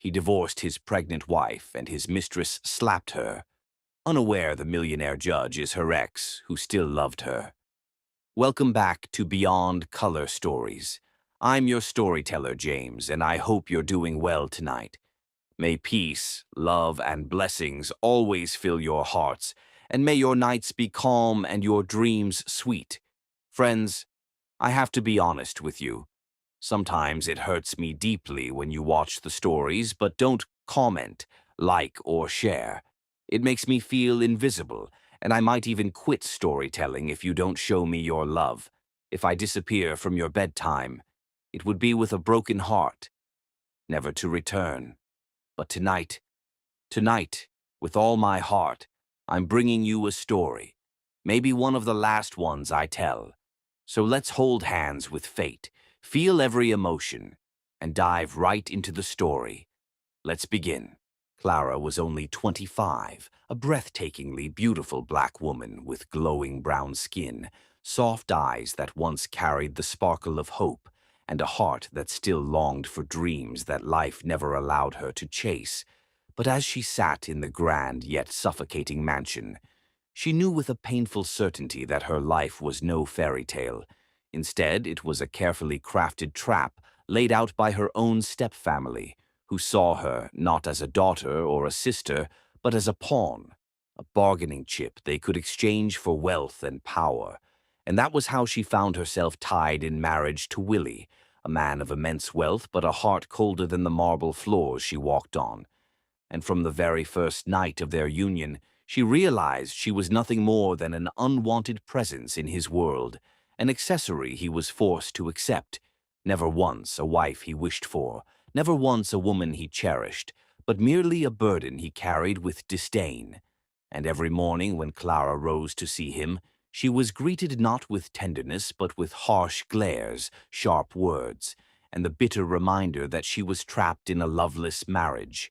He divorced his pregnant wife, and his mistress slapped her, unaware the millionaire judge is her ex, who still loved her. Welcome back to Beyond Color Stories. I'm your storyteller, James, and I hope you're doing well tonight. May peace, love, and blessings always fill your hearts, and may your nights be calm and your dreams sweet. Friends, I have to be honest with you. Sometimes it hurts me deeply when you watch the stories but don't comment, like, or share. It makes me feel invisible, and I might even quit storytelling if you don't show me your love. If I disappear from your bedtime, it would be with a broken heart, never to return. But tonight, with all my heart, I'm bringing you a story, maybe one of the last ones I tell. So let's hold hands with fate, feel every emotion, and dive right into the story. Let's begin. Clara was only 25, a breathtakingly beautiful black woman with glowing brown skin, soft eyes that once carried the sparkle of hope, and a heart that still longed for dreams that life never allowed her to chase. But as she sat in the grand yet suffocating mansion, she knew with a painful certainty that her life was no fairy tale. Instead, it was a carefully crafted trap laid out by her own stepfamily, who saw her not as a daughter or a sister, but as a pawn, a bargaining chip they could exchange for wealth and power. And that was how she found herself tied in marriage to Willie, a man of immense wealth but a heart colder than the marble floors she walked on. And from the very first night of their union, she realized she was nothing more than an unwanted presence in his world, an accessory he was forced to accept, never once a wife he wished for, never once a woman he cherished, but merely a burden he carried with disdain. And every morning when Clara rose to see him, she was greeted not with tenderness but with harsh glares, sharp words, and the bitter reminder that she was trapped in a loveless marriage.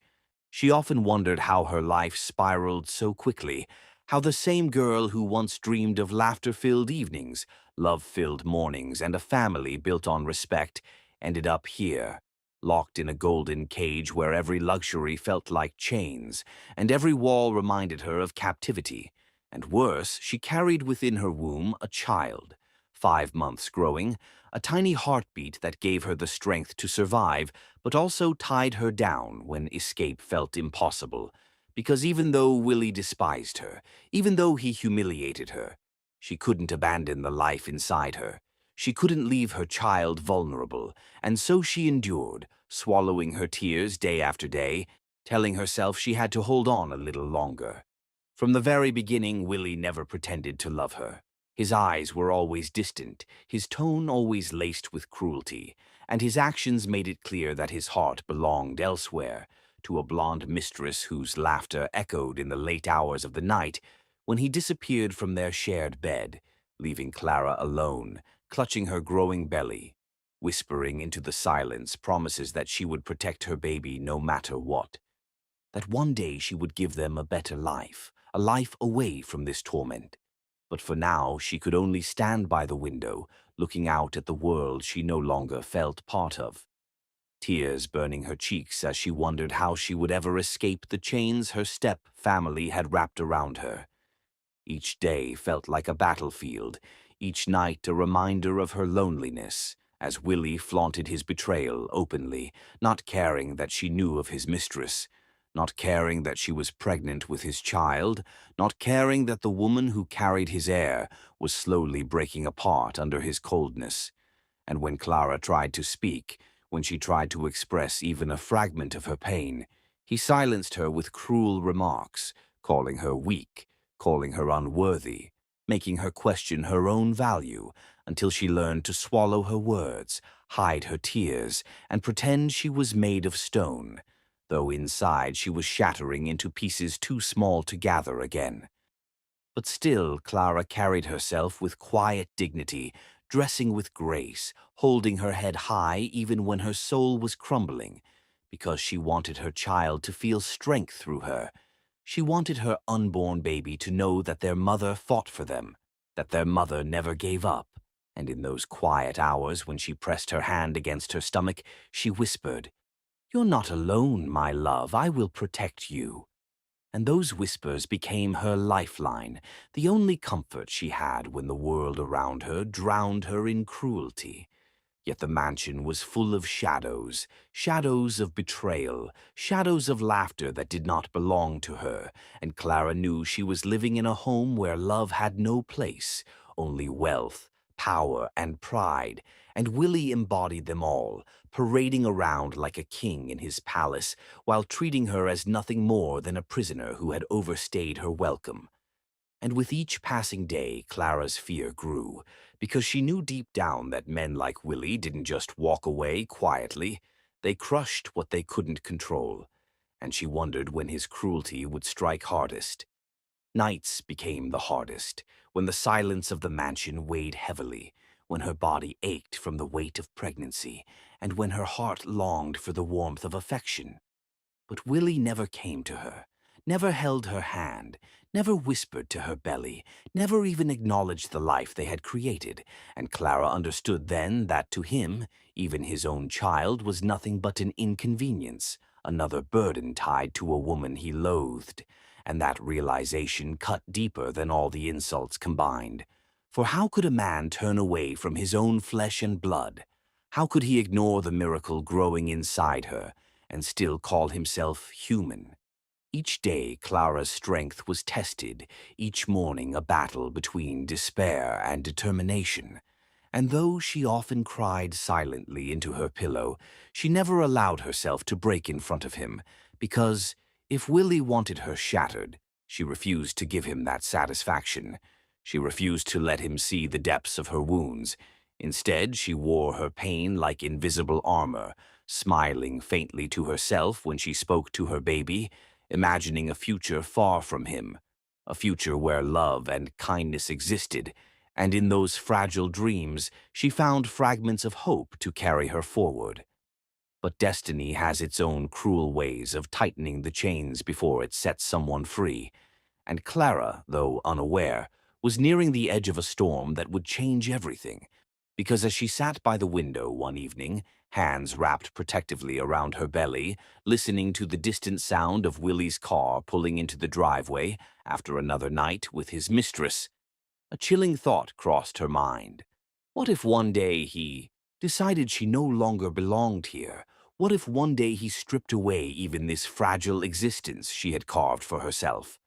She often wondered how her life spiraled so quickly, how the same girl who once dreamed of laughter-filled evenings, love-filled mornings, and a family built on respect ended up here, locked in a golden cage where every luxury felt like chains, and every wall reminded her of captivity. And worse, she carried within her womb a child, 5 months growing, a tiny heartbeat that gave her the strength to survive, but also tied her down when escape felt impossible. Because even though Willie despised her, even though he humiliated her, she couldn't abandon the life inside her. She couldn't leave her child vulnerable, and so she endured, swallowing her tears day after day, telling herself she had to hold on a little longer. From the very beginning, Willie never pretended to love her. His eyes were always distant, his tone always laced with cruelty, and his actions made it clear that his heart belonged elsewhere, to a blonde mistress whose laughter echoed in the late hours of the night when he disappeared from their shared bed, leaving Clara alone, clutching her growing belly, whispering into the silence promises that she would protect her baby no matter what, that one day she would give them a better life, a life away from this torment. But for now, she could only stand by the window, looking out at the world she no longer felt part of, tears burning her cheeks as she wondered how she would ever escape the chains her step-family had wrapped around her. Each day felt like a battlefield, each night a reminder of her loneliness, as Willie flaunted his betrayal openly, not caring that she knew of his mistress, not caring that she was pregnant with his child, not caring that the woman who carried his heir was slowly breaking apart under his coldness. And when Clara tried to speak, when she tried to express even a fragment of her pain, he silenced her with cruel remarks, calling her weak, calling her unworthy, making her question her own value, until she learned to swallow her words, hide her tears, and pretend she was made of stone, though inside she was shattering into pieces too small to gather again. But still Clara carried herself with quiet dignity, dressing with grace, holding her head high even when her soul was crumbling, because she wanted her child to feel strength through her. She wanted her unborn baby to know that their mother fought for them, that their mother never gave up. And in those quiet hours when she pressed her hand against her stomach, she whispered, "You're not alone, my love. I will protect you." And those whispers became her lifeline, the only comfort she had when the world around her drowned her in cruelty. Yet the mansion was full of shadows, shadows of betrayal, shadows of laughter that did not belong to her, and Clara knew she was living in a home where love had no place, only wealth, power, and pride, and Willie embodied them all, parading around like a king in his palace while treating her as nothing more than a prisoner who had overstayed her welcome. And with each passing day, Clara's fear grew, because she knew deep down that men like Willie didn't just walk away quietly, they crushed what they couldn't control, and she wondered when his cruelty would strike hardest. Nights became the hardest, when the silence of the mansion weighed heavily, when her body ached from the weight of pregnancy, and when her heart longed for the warmth of affection. But Willie never came to her, never held her hand, never whispered to her belly, never even acknowledged the life they had created, and Clara understood then that to him, even his own child was nothing but an inconvenience, another burden tied to a woman he loathed, and that realization cut deeper than all the insults combined. For how could a man turn away from his own flesh and blood? How could he ignore the miracle growing inside her and still call himself human? Each day Clara's strength was tested, each morning a battle between despair and determination. And though she often cried silently into her pillow, she never allowed herself to break in front of him, because if Willie wanted her shattered, she refused to give him that satisfaction. She refused to let him see the depths of her wounds. Instead, she wore her pain like invisible armor, smiling faintly to herself when she spoke to her baby, imagining a future far from him, a future where love and kindness existed, and in those fragile dreams she found fragments of hope to carry her forward. But destiny has its own cruel ways of tightening the chains before it sets someone free, and Clara, though unaware, was nearing the edge of a storm that would change everything, because as she sat by the window one evening, hands wrapped protectively around her belly, listening to the distant sound of Willie's car pulling into the driveway after another night with his mistress, a chilling thought crossed her mind. What if one day he decided she no longer belonged here? What if one day he stripped away even this fragile existence she had carved for herself?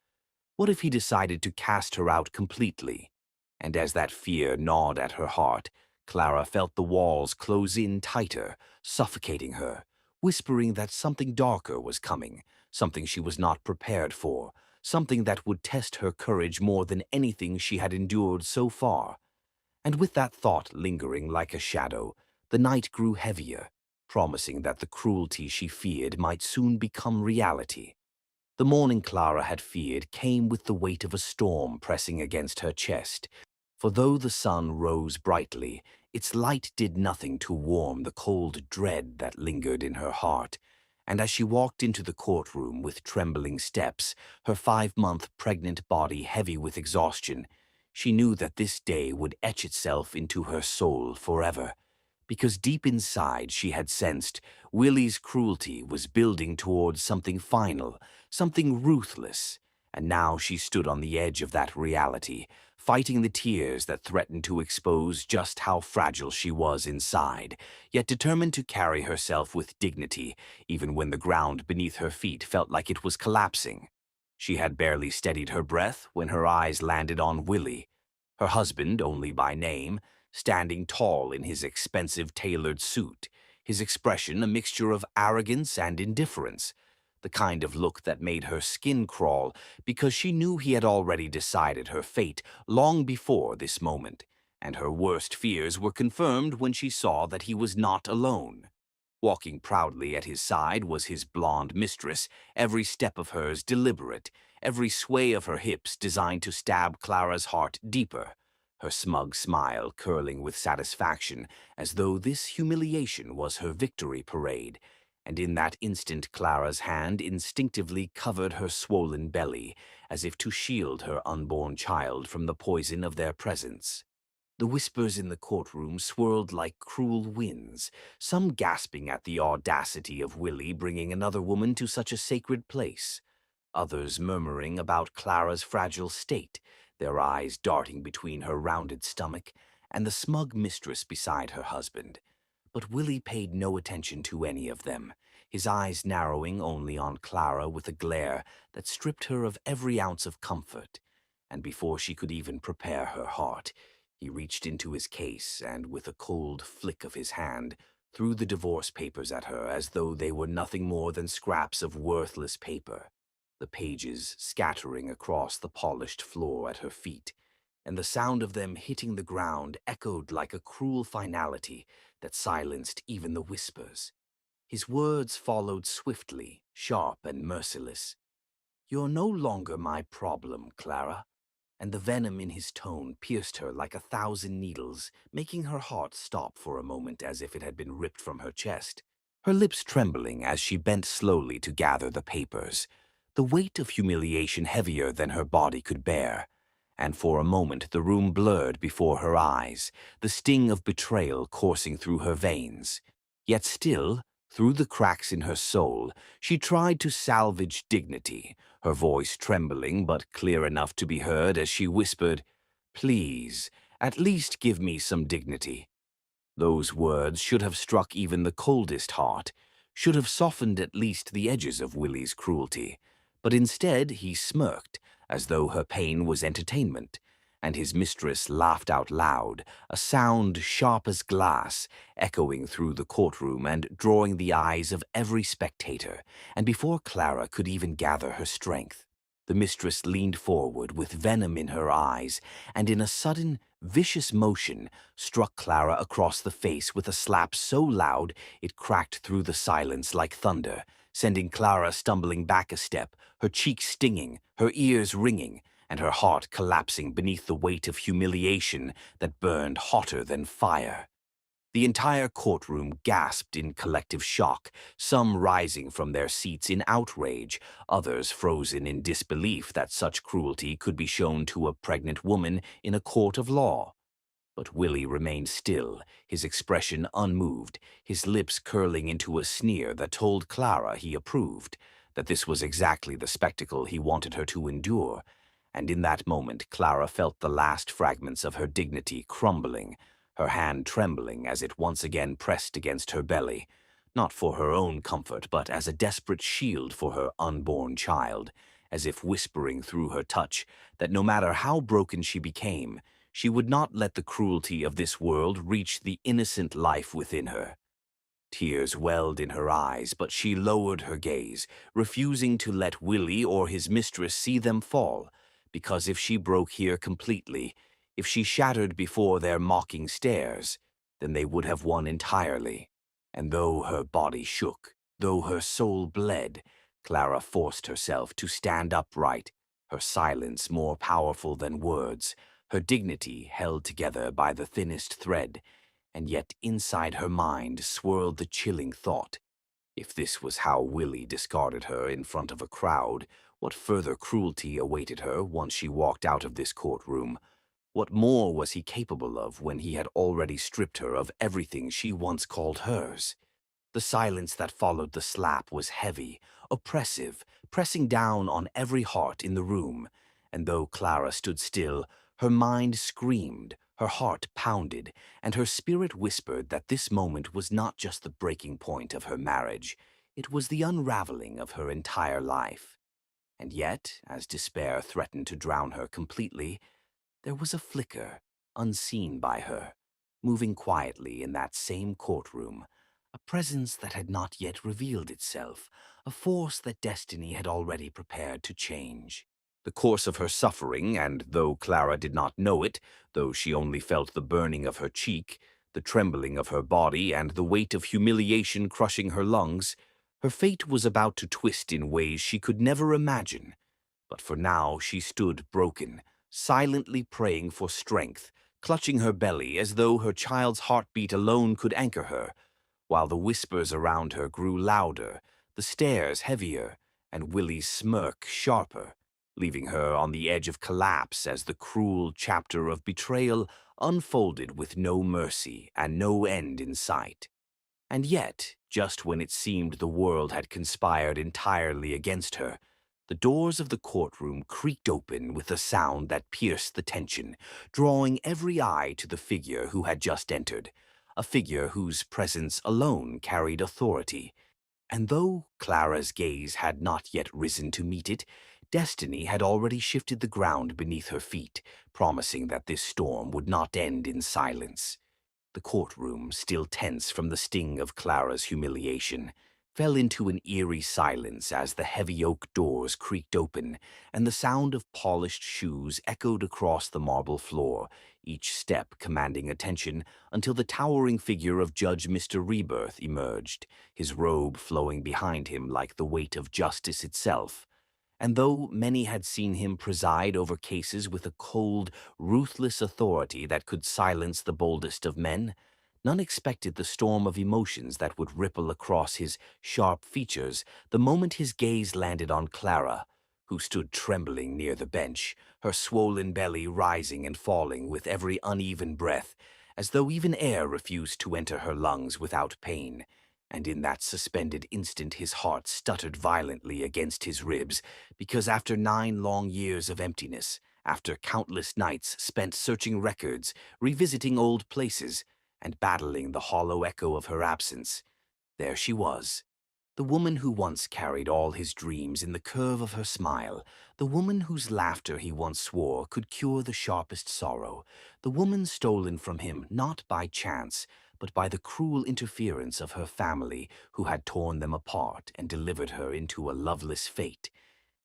What if he decided to cast her out completely? And as that fear gnawed at her heart, Clara felt the walls close in tighter, suffocating her, whispering that something darker was coming, something she was not prepared for, something that would test her courage more than anything she had endured so far. And with that thought lingering like a shadow, the night grew heavier, promising that the cruelty she feared might soon become reality. The morning Clara had feared came with the weight of a storm pressing against her chest, for though the sun rose brightly, its light did nothing to warm the cold dread that lingered in her heart, and as she walked into the courtroom with trembling steps, her 5-month pregnant body heavy with exhaustion, she knew that this day would etch itself into her soul forever, because deep inside she had sensed Willie's cruelty was building towards something final, something ruthless, and now she stood on the edge of that reality, fighting the tears that threatened to expose just how fragile she was inside, yet determined to carry herself with dignity, even when the ground beneath her feet felt like it was collapsing. She had barely steadied her breath when her eyes landed on Willie, her husband only by name, standing tall in his expensive tailored suit, his expression a mixture of arrogance and indifference, the kind of look that made her skin crawl because she knew he had already decided her fate long before this moment, and her worst fears were confirmed when she saw that he was not alone. Walking proudly at his side was his blonde mistress, every step of hers deliberate, every sway of her hips designed to stab Clara's heart deeper, her smug smile curling with satisfaction as though this humiliation was her victory parade, and in that instant Clara's hand instinctively covered her swollen belly, as if to shield her unborn child from the poison of their presence. The whispers in the courtroom swirled like cruel winds, some gasping at the audacity of Willie bringing another woman to such a sacred place, others murmuring about Clara's fragile state, their eyes darting between her rounded stomach and the smug mistress beside her husband. But Willie paid no attention to any of them, his eyes narrowing only on Clara with a glare that stripped her of every ounce of comfort. And before she could even prepare her heart, he reached into his case and, with a cold flick of his hand, threw the divorce papers at her as though they were nothing more than scraps of worthless paper, the pages scattering across the polished floor at her feet, and the sound of them hitting the ground echoed like a cruel finality that silenced even the whispers. His words followed swiftly, sharp and merciless. "You're no longer my problem, Clara." And the venom in his tone pierced her like 1,000 needles, making her heart stop for a moment as if it had been ripped from her chest, her lips trembling as she bent slowly to gather the papers, the weight of humiliation heavier than her body could bear. And for a moment the room blurred before her eyes, the sting of betrayal coursing through her veins. Yet still, through the cracks in her soul, she tried to salvage dignity, her voice trembling but clear enough to be heard as she whispered, "Please, at least give me some dignity." Those words should have struck even the coldest heart, should have softened at least the edges of Willie's cruelty. But instead he smirked, as though her pain was entertainment, and his mistress laughed out loud, a sound sharp as glass, echoing through the courtroom and drawing the eyes of every spectator. And before Clara could even gather her strength, the mistress leaned forward with venom in her eyes, and in a sudden, vicious motion, struck Clara across the face with a slap so loud it cracked through the silence like thunder, sending Clara stumbling back a step, her cheeks stinging, her ears ringing, and her heart collapsing beneath the weight of humiliation that burned hotter than fire. The entire courtroom gasped in collective shock, some rising from their seats in outrage, others frozen in disbelief that such cruelty could be shown to a pregnant woman in a court of law. But Willie remained still, his expression unmoved, his lips curling into a sneer that told Clara he approved, that this was exactly the spectacle he wanted her to endure. And in that moment Clara felt the last fragments of her dignity crumbling, her hand trembling as it once again pressed against her belly, not for her own comfort but as a desperate shield for her unborn child, as if whispering through her touch that no matter how broken she became, she would not let the cruelty of this world reach the innocent life within her. Tears welled in her eyes, but she lowered her gaze, refusing to let Willie or his mistress see them fall, because if she broke here completely, if she shattered before their mocking stares, then they would have won entirely. And though her body shook, though her soul bled, Clara forced herself to stand upright, her silence more powerful than words, her dignity held together by the thinnest thread. And yet inside her mind swirled the chilling thought: if this was how Willie discarded her in front of a crowd, what further cruelty awaited her once she walked out of this courtroom? What more was he capable of when he had already stripped her of everything she once called hers? The silence that followed the slap was heavy, oppressive, pressing down on every heart in the room, and though Clara stood still, her mind screamed, her heart pounded, and her spirit whispered that this moment was not just the breaking point of her marriage, it was the unraveling of her entire life. And yet, as despair threatened to drown her completely, there was a flicker, unseen by her, moving quietly in that same courtroom, a presence that had not yet revealed itself, a force that destiny had already prepared to change. The course of her suffering, and though Clara did not know it, though she only felt the burning of her cheek, the trembling of her body, and the weight of humiliation crushing her lungs, her fate was about to twist in ways she could never imagine. But for now she stood broken, silently praying for strength, clutching her belly as though her child's heartbeat alone could anchor her, while the whispers around her grew louder, the stares heavier, and Willie's smirk sharper. leaving her on the edge of collapse as the cruel chapter of betrayal unfolded with no mercy and no end in sight. And yet, just when it seemed the world had conspired entirely against her, the doors of the courtroom creaked open with a sound that pierced the tension, drawing every eye to the figure who had just entered, a figure whose presence alone carried authority. And though Clara's gaze had not yet risen to meet it, destiny had already shifted the ground beneath her feet, promising that this storm would not end in silence. The courtroom, still tense from the sting of Clara's humiliation, fell into an eerie silence as the heavy oak doors creaked open and the sound of polished shoes echoed across the marble floor, each step commanding attention until the towering figure of Judge Mr. Rebirth emerged, his robe flowing behind him like the weight of justice itself. And though many had seen him preside over cases with a cold, ruthless authority that could silence the boldest of men, none expected the storm of emotions that would ripple across his sharp features the moment his gaze landed on Clara, who stood trembling near the bench, her swollen belly rising and falling with every uneven breath, as though even air refused to enter her lungs without pain. And in that suspended instant his heart stuttered violently against his ribs, because after 9 long years of emptiness, after countless nights spent searching records, revisiting old places, and battling the hollow echo of her absence, there she was, the woman who once carried all his dreams in the curve of her smile, the woman whose laughter he once swore could cure the sharpest sorrow, the woman stolen from him not by chance, but by the cruel interference of her family who had torn them apart and delivered her into a loveless fate.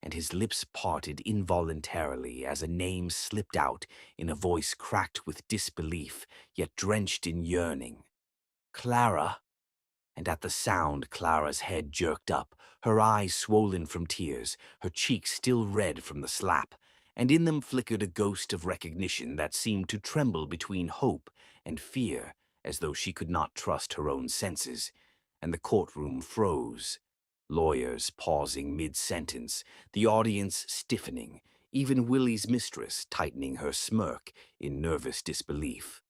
And his lips parted involuntarily as a name slipped out in a voice cracked with disbelief, yet drenched in yearning. Clara! And at the sound Clara's head jerked up, her eyes swollen from tears, her cheeks still red from the slap, and in them flickered a ghost of recognition that seemed to tremble between hope and fear, as though she could not trust her own senses. And the courtroom froze, lawyers pausing mid-sentence, the audience stiffening, even Willie's mistress tightening her smirk in nervous disbelief.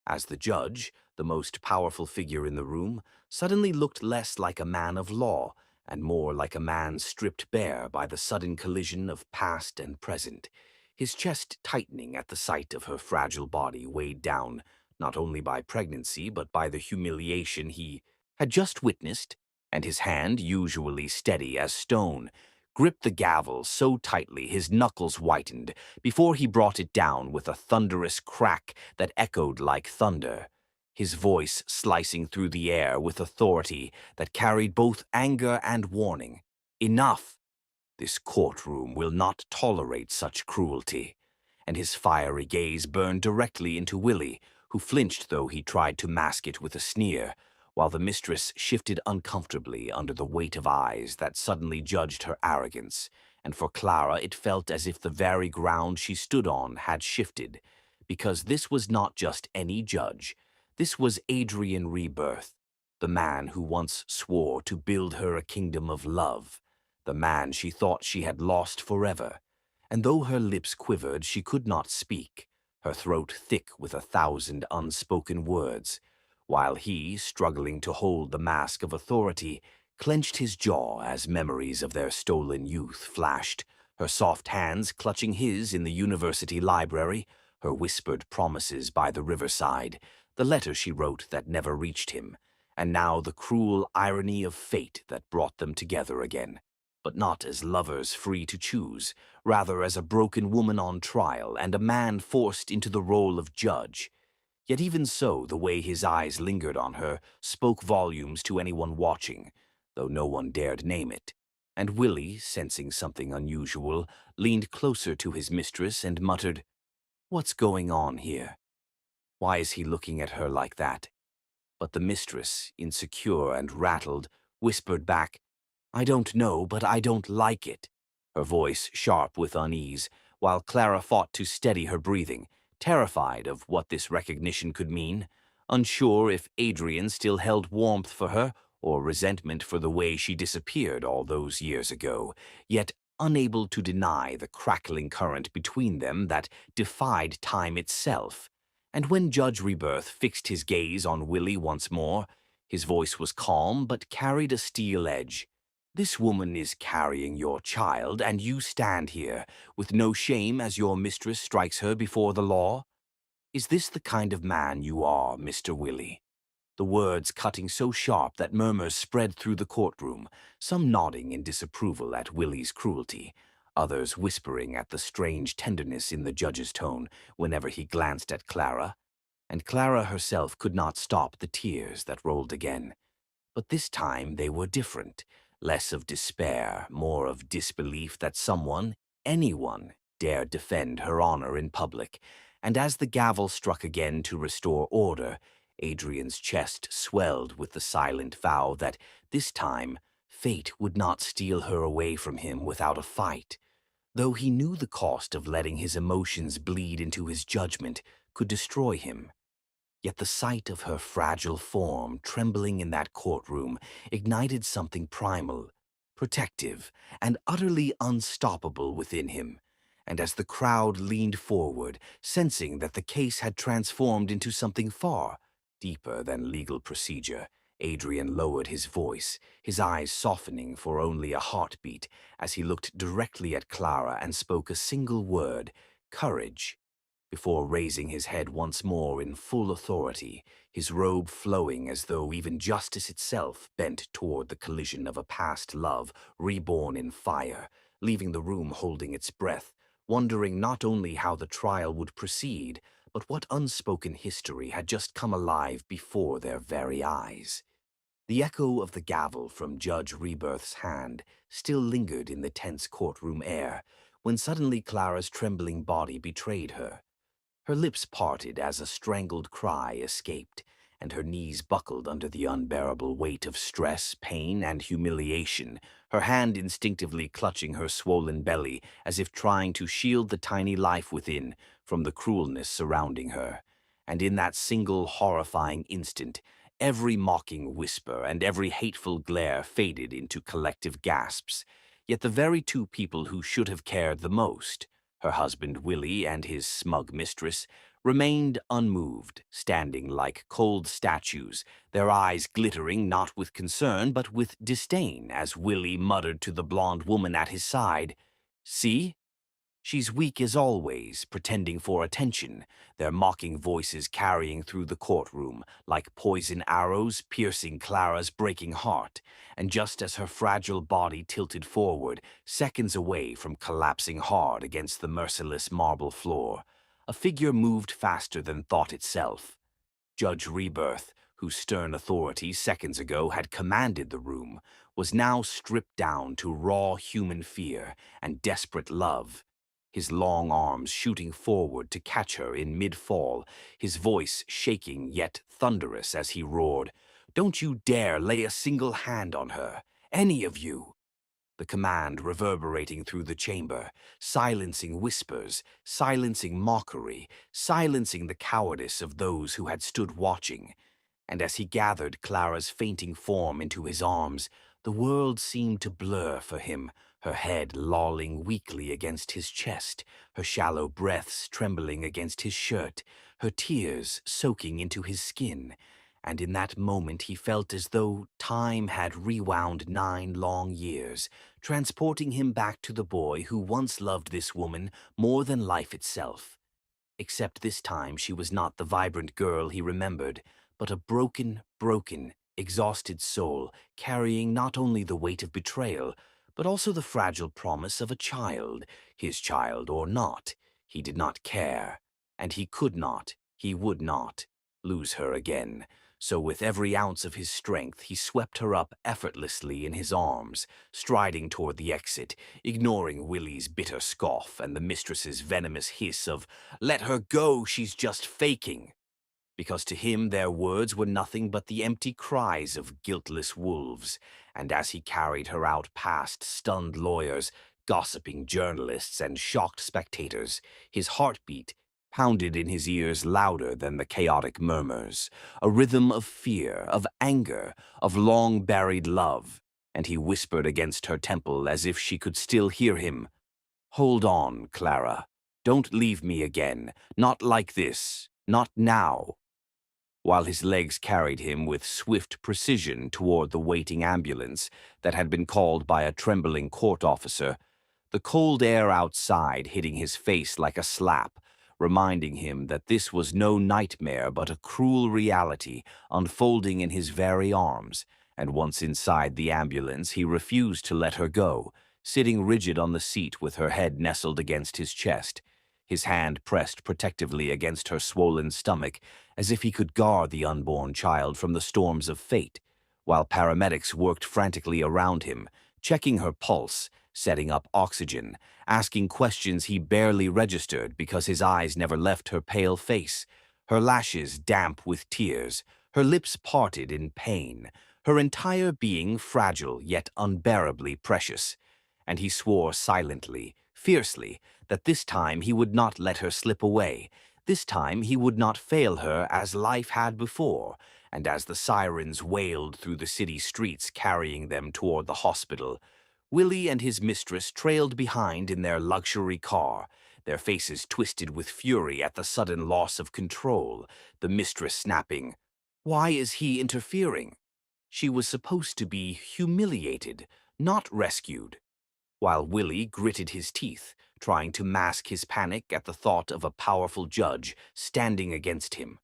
As the judge, the most powerful figure in the room, suddenly looked less like a man of law and more like a man stripped bare by the sudden collision of past and present, his chest tightening at the sight of her fragile body weighed down not only by pregnancy but by the humiliation he had just witnessed, and his hand, usually steady as stone, gripped the gavel so tightly his knuckles whitened before he brought it down with a thunderous crack that echoed like thunder, his voice slicing through the air with authority that carried both anger and warning. Enough! This courtroom will not tolerate such cruelty. And his fiery gaze burned directly into Willie, who flinched though he tried to mask it with a sneer, while the mistress shifted uncomfortably under the weight of eyes that suddenly judged her arrogance, and for Clara it felt as if the very ground she stood on had shifted, because this was not just any judge, this was Adrian Rebirth, the man who once swore to build her a kingdom of love, the man she thought she had lost forever. And though her lips quivered, she could not speak, her throat thick with 1,000 unspoken words, while he, struggling to hold the mask of authority, clenched his jaw as memories of their stolen youth flashed, her soft hands clutching his in the university library, her whispered promises by the riverside, the letter she wrote that never reached him, and now the cruel irony of fate that brought them together again, but not as lovers free to choose, rather as a broken woman on trial and a man forced into the role of judge. Yet even so, the way his eyes lingered on her spoke volumes to anyone watching, though no one dared name it. And Willie, sensing something unusual, leaned closer to his mistress and muttered, "What's going on here? Why is he looking at her like that?" But the mistress, insecure and rattled, whispered back, "I don't know, but I don't like it," her voice sharp with unease, while Clara fought to steady her breathing, terrified of what this recognition could mean, unsure if Adrian still held warmth for her or resentment for the way she disappeared all those years ago, yet unable to deny the crackling current between them that defied time itself. And when Judge Rebirth fixed his gaze on Willie once more, his voice was calm but carried a steel edge. "This woman is carrying your child, and you stand here, with no shame as your mistress strikes her before the law? Is this the kind of man you are, Mr. Willie?" The words cutting so sharp that murmurs spread through the courtroom, some nodding in disapproval at Willie's cruelty, others whispering at the strange tenderness in the judge's tone whenever he glanced at Clara, and Clara herself could not stop the tears that rolled again. But this time they were different, less of despair, more of disbelief that someone, anyone, dared defend her honor in public. And as the gavel struck again to restore order, Adrian's chest swelled with the silent vow that this time fate would not steal her away from him without a fight. Though he knew the cost of letting his emotions bleed into his judgment could destroy him. Yet the sight of her fragile form trembling in that courtroom ignited something primal, protective, and utterly unstoppable within him. And as the crowd leaned forward, sensing that the case had transformed into something far deeper than legal procedure, Adrian lowered his voice, his eyes softening for only a heartbeat, as he looked directly at Clara and spoke a single word: courage. Before raising his head once more in full authority, his robe flowing as though even justice itself bent toward the collision of a past love reborn in fire, leaving the room holding its breath, wondering not only how the trial would proceed, but what unspoken history had just come alive before their very eyes. The echo of the gavel from Judge Rebirth's hand still lingered in the tense courtroom air, when suddenly Clara's trembling body betrayed her. Her lips parted as a strangled cry escaped, and her knees buckled under the unbearable weight of stress, pain, and humiliation, her hand instinctively clutching her swollen belly as if trying to shield the tiny life within from the cruelness surrounding her. And in that single horrifying instant, every mocking whisper and every hateful glare faded into collective gasps. Yet the very two people who should have cared the most, her husband Willie and his smug mistress, remained unmoved, standing like cold statues, their eyes glittering not with concern but with disdain as Willie muttered to the blonde woman at his side, "See? She's weak as always, pretending for attention," their mocking voices carrying through the courtroom like poison arrows piercing Clara's breaking heart. And just as her fragile body tilted forward, seconds away from collapsing hard against the merciless marble floor, a figure moved faster than thought itself. Judge Rebirth, whose stern authority seconds ago had commanded the room, was now stripped down to raw human fear and desperate love, his long arms shooting forward to catch her in mid-fall, his voice shaking yet thunderous as he roared, "Don't you dare lay a single hand on her, any of you!" The command reverberating through the chamber, silencing whispers, silencing mockery, silencing the cowardice of those who had stood watching. And as he gathered Clara's fainting form into his arms, the world seemed to blur for him, her head lolling weakly against his chest, her shallow breaths trembling against his shirt, her tears soaking into his skin. And in that moment he felt as though time had rewound 9 long years, transporting him back to the boy who once loved this woman more than life itself. Except this time she was not the vibrant girl he remembered, but a broken, exhausted soul carrying not only the weight of betrayal, but also the fragile promise of a child, his child or not. He did not care, and he could not, he would not, lose her again. So with every ounce of his strength he swept her up effortlessly in his arms, striding toward the exit, ignoring Willie's bitter scoff and the mistress's venomous hiss of, "Let her go, she's just faking." Because to him their words were nothing but the empty cries of guiltless wolves, and as he carried her out past stunned lawyers, gossiping journalists, and shocked spectators, his heartbeat pounded in his ears louder than the chaotic murmurs, a rhythm of fear, of anger, of long-buried love. and he whispered against her temple as if she could still hear him. "Hold on, Clara. Don't leave me again. Not like this. Not now." While his legs carried him with swift precision toward the waiting ambulance that had been called by a trembling court officer, the cold air outside hitting his face like a slap, reminding him that this was no nightmare but a cruel reality unfolding in his very arms, and once inside the ambulance he refused to let her go, sitting rigid on the seat with her head nestled against his chest, his hand pressed protectively against her swollen stomach as if he could guard the unborn child from the storms of fate, while paramedics worked frantically around him, checking her pulse, setting up oxygen, asking questions he barely registered because his eyes never left her pale face, her lashes damp with tears, her lips parted in pain, her entire being fragile yet unbearably precious. And he swore silently, fiercely, that this time he would not let her slip away. This time he would not fail her as life had before, and as the sirens wailed through the city streets carrying them toward the hospital, Willie and his mistress trailed behind in their luxury car, their faces twisted with fury at the sudden loss of control, the mistress snapping, "Why is he interfering?" She was supposed to be humiliated, not rescued, while Willie gritted his teeth, trying to mask his panic at the thought of a powerful judge standing against him.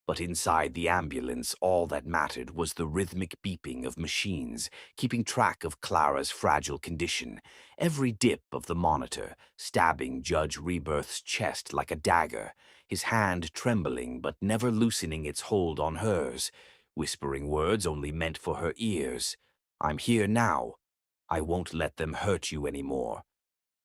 But inside the ambulance, all that mattered was the rhythmic beeping of machines, keeping track of Clara's fragile condition, every dip of the monitor, stabbing Judge Rebirth's chest like a dagger, his hand trembling but never loosening its hold on hers, whispering words only meant for her ears. "I'm here now. I won't let them hurt you anymore."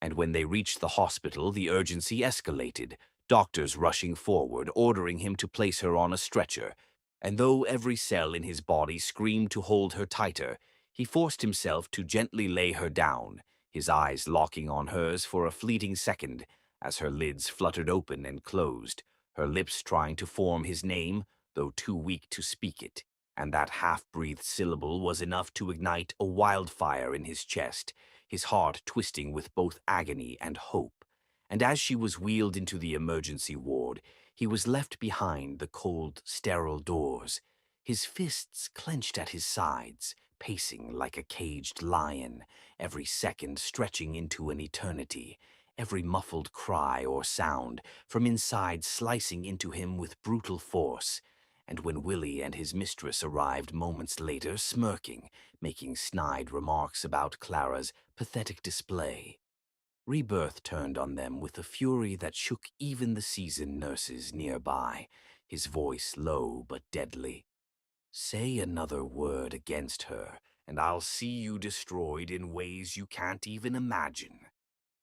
And when they reached the hospital, the urgency escalated, doctors rushing forward, ordering him to place her on a stretcher. And though every cell in his body screamed to hold her tighter, he forced himself to gently lay her down, his eyes locking on hers for a fleeting second as her lids fluttered open and closed, her lips trying to form his name, though too weak to speak it. And that half-breathed syllable was enough to ignite a wildfire in his chest, his heart twisting with both agony and hope. And as she was wheeled into the emergency ward, he was left behind the cold, sterile doors, his fists clenched at his sides, pacing like a caged lion, every second stretching into an eternity, every muffled cry or sound from inside slicing into him with brutal force. And when Willie and his mistress arrived moments later, smirking, making snide remarks about Clara's pathetic display, Rebirth turned on them with a fury that shook even the seasoned nurses nearby, his voice low but deadly. "Say another word against her, and I'll see you destroyed in ways you can't even imagine."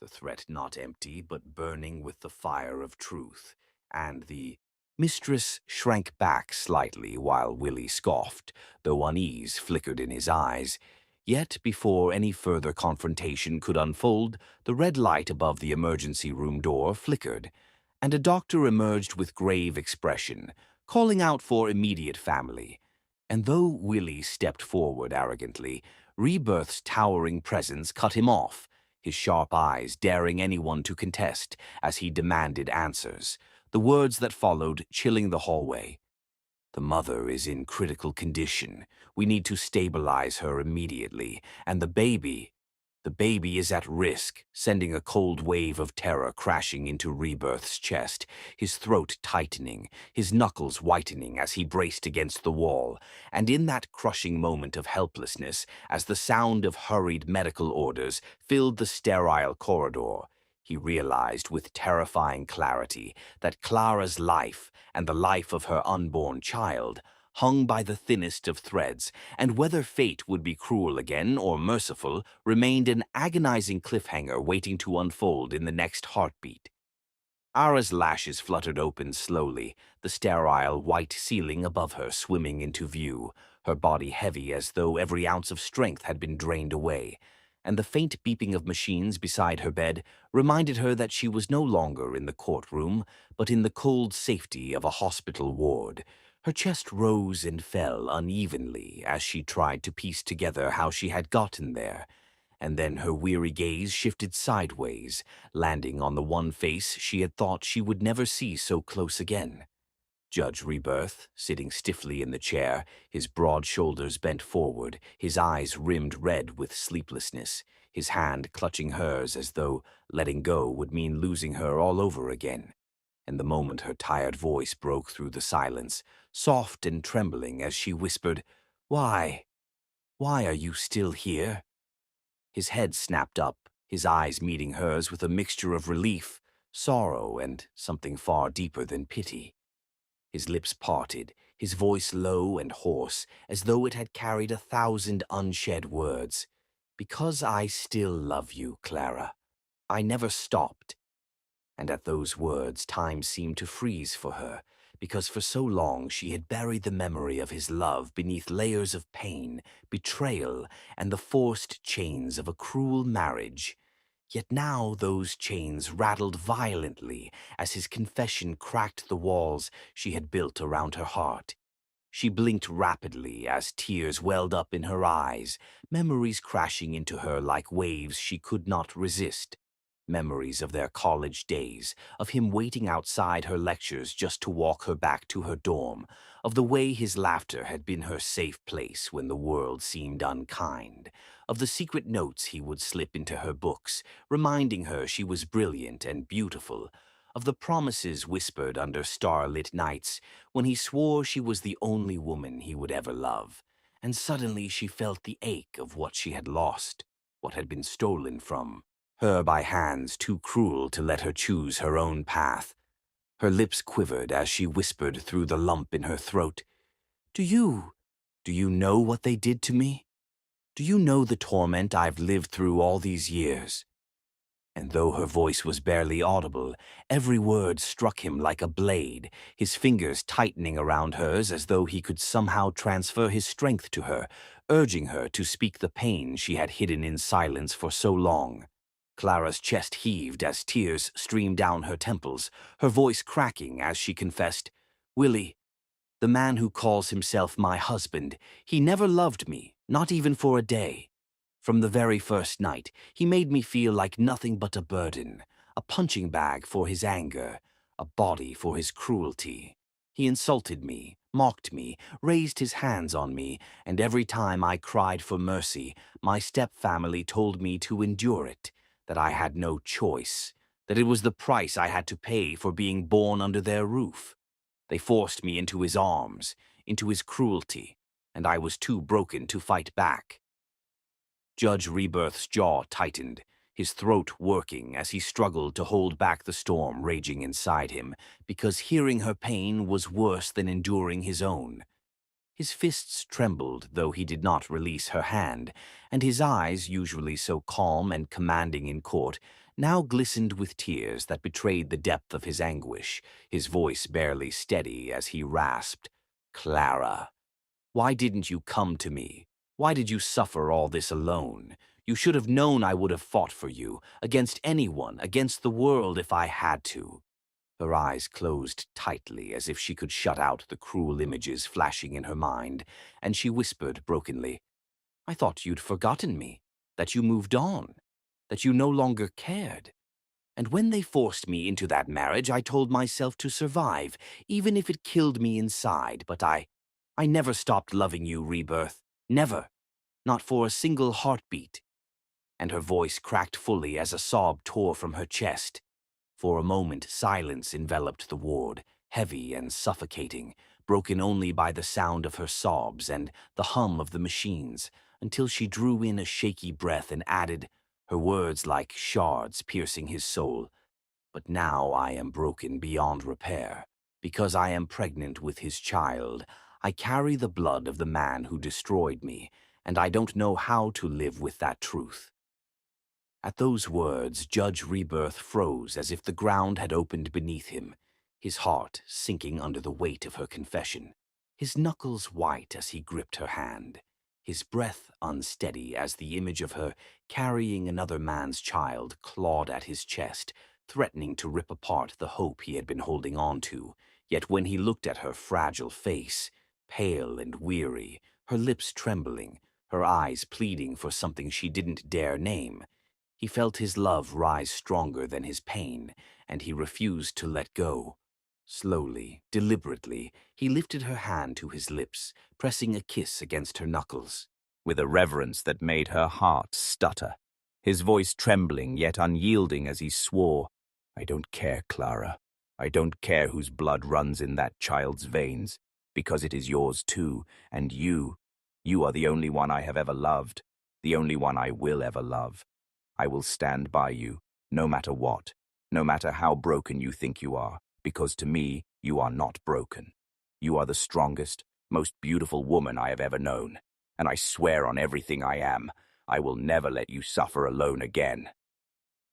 The threat not empty but burning with the fire of truth, and the mistress shrank back slightly while Willie scoffed, though unease flickered in his eyes. Yet before any further confrontation could unfold, the red light above the emergency room door flickered, and a doctor emerged with grave expression, calling out for immediate family. And though Willie stepped forward arrogantly, Rebirth's towering presence cut him off, his sharp eyes daring anyone to contest as he demanded answers, the words that followed chilling the hallway. "The mother is in critical condition. We need to stabilize her immediately, and the baby is at risk," sending a cold wave of terror crashing into Rebirth's chest, his throat tightening, his knuckles whitening as he braced against the wall. And in that crushing moment of helplessness, as the sound of hurried medical orders filled the sterile corridor, he realized with terrifying clarity that Clara's life and the life of her unborn child hung by the thinnest of threads, and whether fate would be cruel again or merciful remained an agonizing cliffhanger waiting to unfold in the next heartbeat. Ara's lashes fluttered open slowly, the sterile white ceiling above her swimming into view, her body heavy as though every ounce of strength had been drained away, and the faint beeping of machines beside her bed reminded her that she was no longer in the courtroom, but in the cold safety of a hospital ward. Her chest rose and fell unevenly as she tried to piece together how she had gotten there, and then her weary gaze shifted sideways, landing on the one face she had thought she would never see so close again. Judge Rebirth, sitting stiffly in the chair, his broad shoulders bent forward, his eyes rimmed red with sleeplessness, his hand clutching hers as though letting go would mean losing her all over again. And the moment her tired voice broke through the silence, soft and trembling as she whispered, "Why? Why are you still here?" His head snapped up, his eyes meeting hers with a mixture of relief, sorrow, and something far deeper than pity. His lips parted, his voice low and hoarse, as though it had carried 1,000 unshed words. "Because I still love you, Clara. I never stopped." And at those words, time seemed to freeze for her, because for so long she had buried the memory of his love beneath layers of pain, betrayal, and the forced chains of a cruel marriage. Yet now those chains rattled violently as his confession cracked the walls she had built around her heart. She blinked rapidly as tears welled up in her eyes, memories crashing into her like waves she could not resist. Memories of their college days, of him waiting outside her lectures just to walk her back to her dorm, of the way his laughter had been her safe place when the world seemed unkind, of the secret notes he would slip into her books, reminding her she was brilliant and beautiful, of the promises whispered under starlit nights when he swore she was the only woman he would ever love. And suddenly she felt the ache of what she had lost, what had been stolen from her by hands too cruel to let her choose her own path. Her lips quivered as she whispered through the lump in her throat, Do you know what they did to me? Do you know the torment I've lived through all these years?" And though her voice was barely audible, every word struck him like a blade, his fingers tightening around hers as though he could somehow transfer his strength to her, urging her to speak the pain she had hidden in silence for so long. Clara's chest heaved as tears streamed down her temples, her voice cracking as she confessed, "Willie, the man who calls himself my husband, he never loved me, not even for a day. From the very first night, he made me feel like nothing but a burden, a punching bag for his anger, a body for his cruelty. He insulted me, mocked me, raised his hands on me, and every time I cried for mercy, my stepfamily told me to endure it, that I had no choice, that it was the price I had to pay for being born under their roof. They forced me into his arms, into his cruelty, and I was too broken to fight back." Judge Rebirth's jaw tightened, his throat working as he struggled to hold back the storm raging inside him, because hearing her pain was worse than enduring his own. His fists trembled, though he did not release her hand, and his eyes, usually so calm and commanding in court, now glistened with tears that betrayed the depth of his anguish, his voice barely steady as he rasped, "Clara, why didn't you come to me? Why did you suffer all this alone? You should have known I would have fought for you, against anyone, against the world if I had to." Her eyes closed tightly as if she could shut out the cruel images flashing in her mind, and she whispered brokenly, "I thought you'd forgotten me, that you moved on, that you no longer cared. And when they forced me into that marriage, I told myself to survive, even if it killed me inside, but I never stopped loving you, Rebirth. Never. Not for a single heartbeat." And her voice cracked fully as a sob tore from her chest. For a moment, silence enveloped the ward, heavy and suffocating, broken only by the sound of her sobs and the hum of the machines, until she drew in a shaky breath and added, her words like shards piercing his soul, "But now I am broken beyond repair. Because I am pregnant with his child, I carry the blood of the man who destroyed me, and I don't know how to live with that truth." At those words, Judge Rebirth froze as if the ground had opened beneath him, his heart sinking under the weight of her confession, his knuckles white as he gripped her hand, his breath unsteady as the image of her carrying another man's child clawed at his chest, threatening to rip apart the hope he had been holding on to, Yet when he looked at her fragile face, pale and weary, her lips trembling, her eyes pleading for something she didn't dare name, he felt his love rise stronger than his pain, and he refused to let go. Slowly, deliberately, he lifted her hand to his lips, pressing a kiss against her knuckles, with a reverence that made her heart stutter, his voice trembling yet unyielding as he swore, "I don't care, Clara. I don't care whose blood runs in that child's veins, because it is yours too, and you are the only one I have ever loved, the only one I will ever love. I will stand by you, no matter what, no matter how broken you think you are, because to me, you are not broken. You are the strongest, most beautiful woman I have ever known, and I swear on everything I am, I will never let you suffer alone again."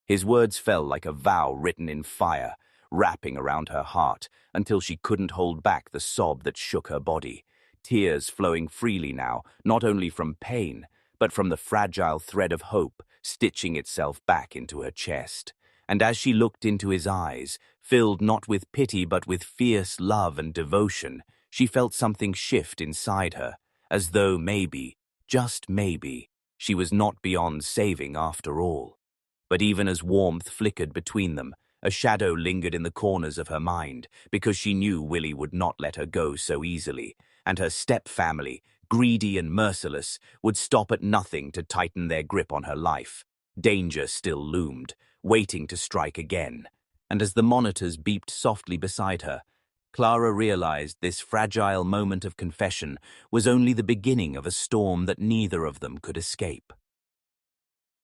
His words fell like a vow written in fire, wrapping around her heart until she couldn't hold back the sob that shook her body, tears flowing freely now, not only from pain, but from the fragile thread of hope stitching itself back into her chest. And as she looked into his eyes, filled not with pity but with fierce love and devotion, she felt something shift inside her, as though maybe, just maybe, she was not beyond saving after all. But even as warmth flickered between them, a shadow lingered in the corners of her mind, because she knew Willie would not let her go so easily, and her step-family, greedy and merciless, would stop at nothing to tighten their grip on her life. Danger still loomed, waiting to strike again. And as the monitors beeped softly beside her, Clara realized this fragile moment of confession was only the beginning of a storm that neither of them could escape.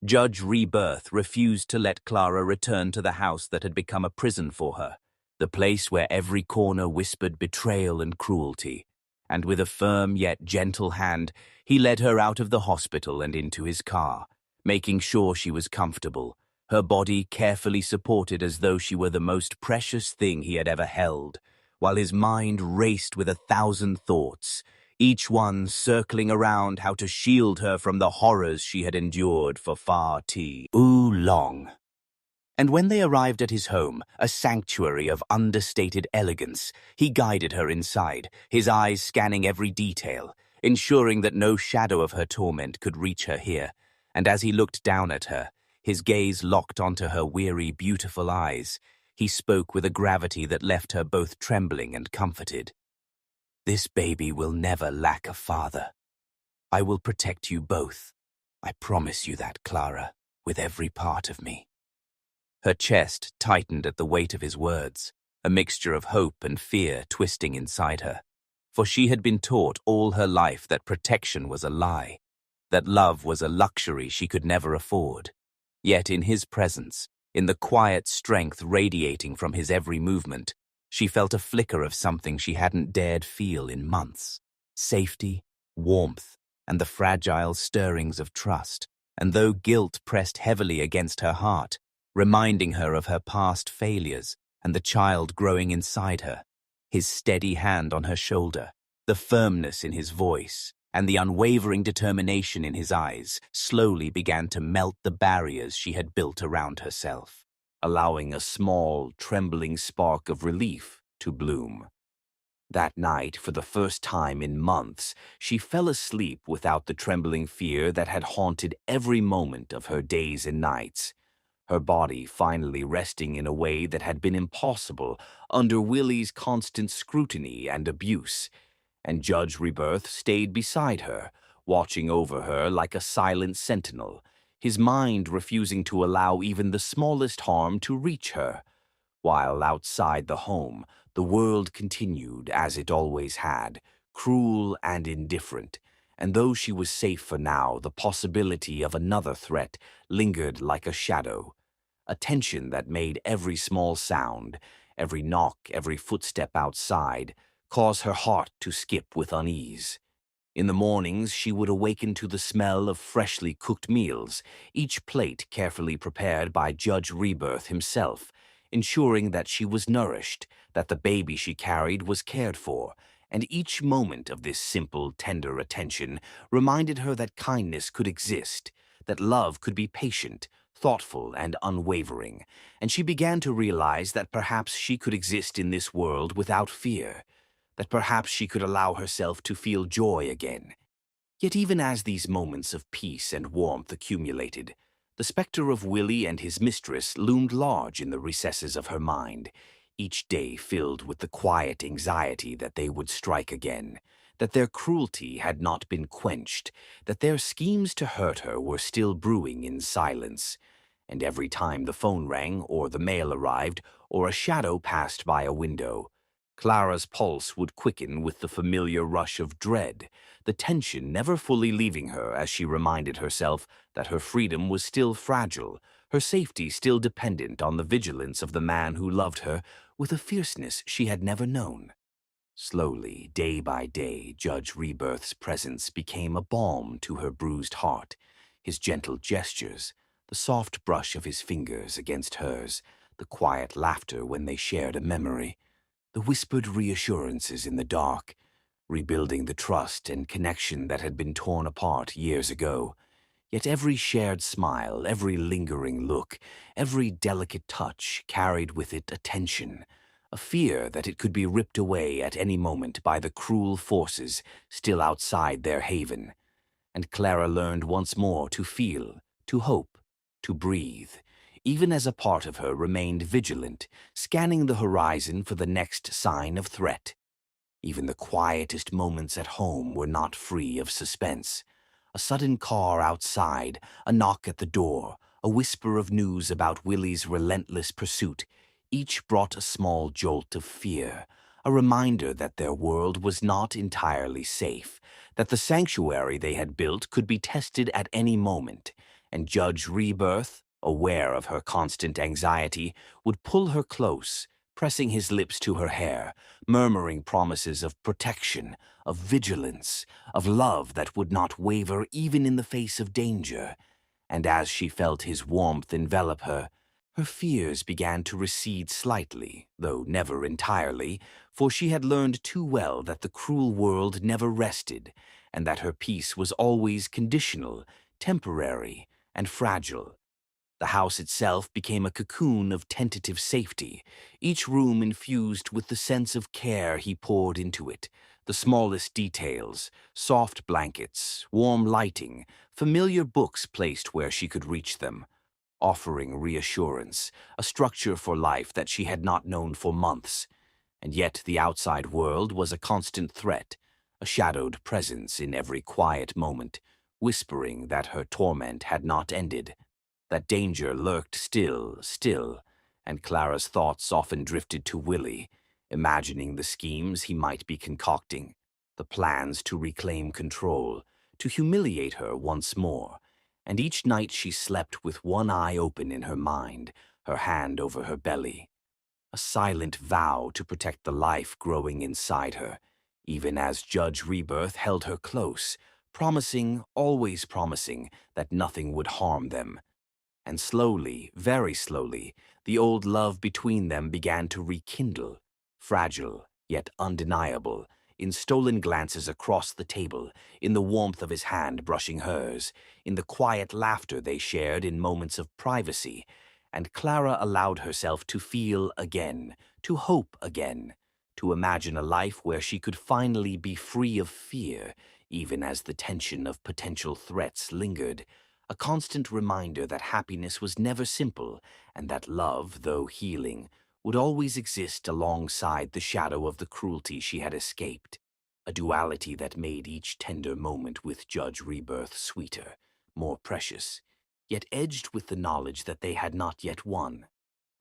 Judge Rebirth refused to let Clara return to the house that had become a prison for her, the place where every corner whispered betrayal and cruelty. And with a firm yet gentle hand, he led her out of the hospital and into his car, making sure she was comfortable, her body carefully supported as though she were the most precious thing he had ever held, while his mind raced with 1,000 thoughts, each one circling around how to shield her from the horrors she had endured for far too long. And when they arrived at his home, a sanctuary of understated elegance, he guided her inside, his eyes scanning every detail, ensuring that no shadow of her torment could reach her here. And as he looked down at her, his gaze locked onto her weary, beautiful eyes, he spoke with a gravity that left her both trembling and comforted. "This baby will never lack a father. I will protect you both. I promise you that, Clara, with every part of me." Her chest tightened at the weight of his words, a mixture of hope and fear twisting inside her. For she had been taught all her life that protection was a lie, that love was a luxury she could never afford. Yet in his presence, in the quiet strength radiating from his every movement, she felt a flicker of something she hadn't dared feel in months. Safety, warmth, and the fragile stirrings of trust. And though guilt pressed heavily against her heart, reminding her of her past failures and the child growing inside her, his steady hand on her shoulder, the firmness in his voice, and the unwavering determination in his eyes slowly began to melt the barriers she had built around herself, allowing a small, trembling spark of relief to bloom. That night, for the first time in months, she fell asleep without the trembling fear that had haunted every moment of her days and nights, her body finally resting in a way that had been impossible under Willie's constant scrutiny and abuse. And Judge Rebirth stayed beside her, watching over her like a silent sentinel, his mind refusing to allow even the smallest harm to reach her. While outside the home, the world continued as it always had, cruel and indifferent, and though she was safe for now, the possibility of another threat lingered like a shadow, a tension that made every small sound, every knock, every footstep outside, cause her heart to skip with unease. In the mornings, she would awaken to the smell of freshly cooked meals, each plate carefully prepared by Judge Rebirth himself, ensuring that she was nourished, that the baby she carried was cared for, and each moment of this simple, tender attention reminded her that kindness could exist, that love could be patient, thoughtful and unwavering, and she began to realize that perhaps she could exist in this world without fear, that perhaps she could allow herself to feel joy again. Yet even as these moments of peace and warmth accumulated, the specter of Willie and his mistress loomed large in the recesses of her mind, each day filled with the quiet anxiety that they would strike again, that their cruelty had not been quenched, that their schemes to hurt her were still brewing in silence. And every time the phone rang, or the mail arrived, or a shadow passed by a window, Clara's pulse would quicken with the familiar rush of dread, the tension never fully leaving her as she reminded herself that her freedom was still fragile, her safety still dependent on the vigilance of the man who loved her with a fierceness she had never known. Slowly, day by day, Judge Rebirth's presence became a balm to her bruised heart. His gentle gestures, the soft brush of his fingers against hers, the quiet laughter when they shared a memory, the whispered reassurances in the dark, rebuilding the trust and connection that had been torn apart years ago. Yet every shared smile, every lingering look, every delicate touch carried with it a tension, a fear that it could be ripped away at any moment by the cruel forces still outside their haven. And Clara learned once more to feel, to hope, to breathe, even as a part of her remained vigilant, scanning the horizon for the next sign of threat. Even the quietest moments at home were not free of suspense. A sudden car outside, a knock at the door, a whisper of news about Willie's relentless pursuit, each brought a small jolt of fear, a reminder that their world was not entirely safe, that the sanctuary they had built could be tested at any moment, and Judge Rebirth, aware of her constant anxiety, would pull her close, pressing his lips to her hair, murmuring promises of protection, of vigilance, of love that would not waver even in the face of danger. And as she felt his warmth envelop her, her fears began to recede slightly, though never entirely, for she had learned too well that the cruel world never rested, and that her peace was always conditional, temporary, and fragile. The house itself became a cocoon of tentative safety, each room infused with the sense of care he poured into it, the smallest details, soft blankets, warm lighting, familiar books placed where she could reach them, offering reassurance, a structure for life that she had not known for months. And yet the outside world was a constant threat, a shadowed presence in every quiet moment, whispering that her torment had not ended. That danger lurked still, and Clara's thoughts often drifted to Willie, imagining the schemes he might be concocting, the plans to reclaim control, to humiliate her once more. And each night she slept with one eye open in her mind, her hand over her belly, a silent vow to protect the life growing inside her, even as Judge Rebirth held her close, promising, always promising, that nothing would harm them. And slowly, very slowly, the old love between them began to rekindle, fragile yet undeniable, in stolen glances across the table, in the warmth of his hand brushing hers, in the quiet laughter they shared in moments of privacy. And Clara allowed herself to feel again, to hope again, to imagine a life where she could finally be free of fear, even as the tension of potential threats lingered, a constant reminder that happiness was never simple and that love, though healing, would always exist alongside the shadow of the cruelty she had escaped, a duality that made each tender moment with Judge Rebirth sweeter, more precious, yet edged with the knowledge that they had not yet won,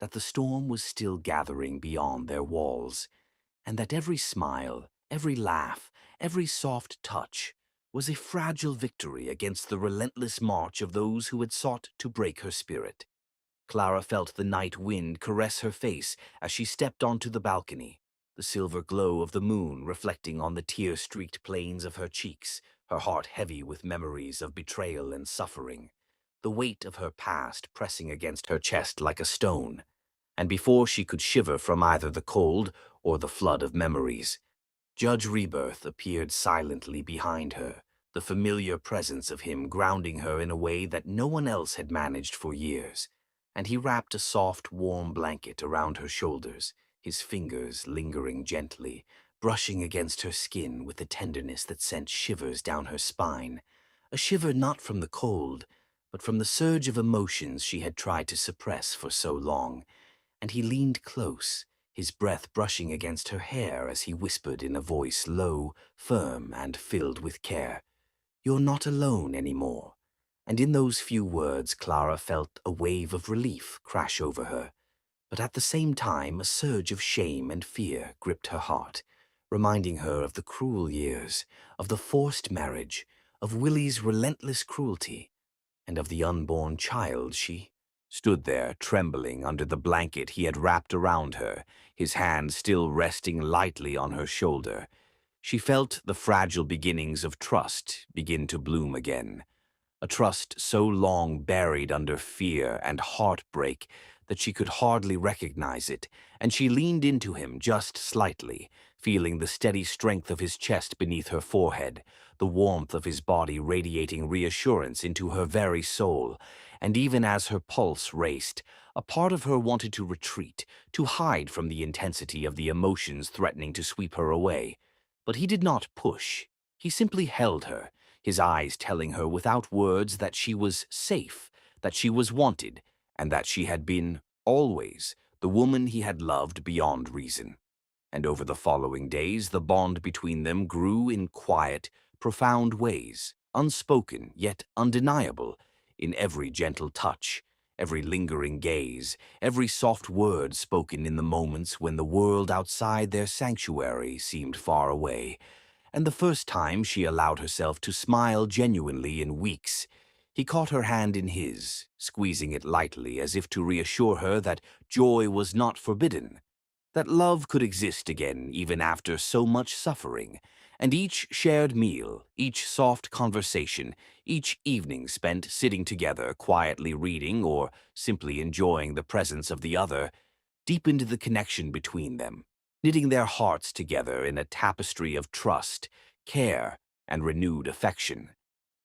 that the storm was still gathering beyond their walls, and that every smile, every laugh, every soft touch was a fragile victory against the relentless march of those who had sought to break her spirit. Clara felt the night wind caress her face as she stepped onto the balcony, the silver glow of the moon reflecting on the tear-streaked plains of her cheeks, her heart heavy with memories of betrayal and suffering, the weight of her past pressing against her chest like a stone. And before she could shiver from either the cold or the flood of memories, Judge Rebirth appeared silently behind her, the familiar presence of him grounding her in a way that no one else had managed for years, and he wrapped a soft, warm blanket around her shoulders, his fingers lingering gently, brushing against her skin with a tenderness that sent shivers down her spine, a shiver not from the cold, but from the surge of emotions she had tried to suppress for so long. And he leaned close, his breath brushing against her hair as he whispered in a voice low, firm, and filled with care, "You're not alone anymore." And in those few words, Clara felt a wave of relief crash over her. But at the same time, a surge of shame and fear gripped her heart, reminding her of the cruel years, of the forced marriage, of Willie's relentless cruelty, and of the unborn child she stood there trembling under the blanket he had wrapped around her, his hand still resting lightly on her shoulder. She felt the fragile beginnings of trust begin to bloom again, a trust so long buried under fear and heartbreak that she could hardly recognize it, and she leaned into him just slightly, feeling the steady strength of his chest beneath her forehead, the warmth of his body radiating reassurance into her very soul. And even as her pulse raced, a part of her wanted to retreat, to hide from the intensity of the emotions threatening to sweep her away. But he did not push. He simply held her, his eyes telling her without words that she was safe, that she was wanted, and that she had been, always, the woman he had loved beyond reason. And over the following days, the bond between them grew in quiet, profound ways, unspoken yet undeniable, in every gentle touch, every lingering gaze, every soft word spoken in the moments when the world outside their sanctuary seemed far away, and the first time she allowed herself to smile genuinely in weeks. He caught her hand in his, squeezing it lightly as if to reassure her that joy was not forbidden, that love could exist again even after so much suffering, and each shared meal, each soft conversation, each evening spent sitting together quietly reading or simply enjoying the presence of the other, deepened the connection between them, knitting their hearts together in a tapestry of trust, care, and renewed affection.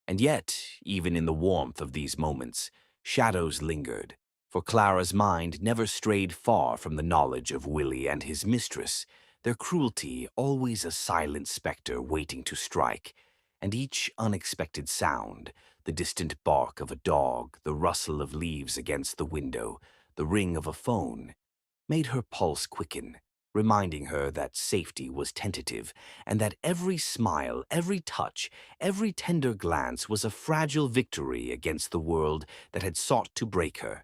And yet, even in the warmth of these moments, shadows lingered, for Clara's mind never strayed far from the knowledge of Willie and his mistress, their cruelty always a silent specter waiting to strike, and each unexpected sound, the distant bark of a dog, the rustle of leaves against the window, the ring of a phone, made her pulse quicken, reminding her that safety was tentative, and that every smile, every touch, every tender glance was a fragile victory against the world that had sought to break her.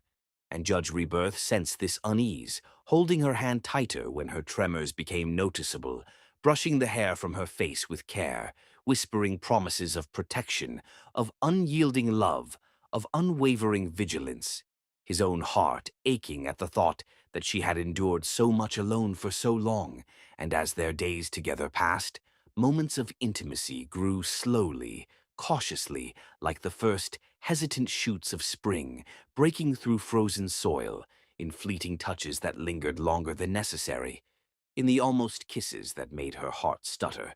And Judge Rebirth sensed this unease, holding her hand tighter when her tremors became noticeable, brushing the hair from her face with care, whispering promises of protection, of unyielding love, of unwavering vigilance, his own heart aching at the thought that she had endured so much alone for so long, and as their days together passed, moments of intimacy grew slowly, cautiously, like the first hesitant shoots of spring, breaking through frozen soil, in fleeting touches that lingered longer than necessary, in the almost kisses that made her heart stutter,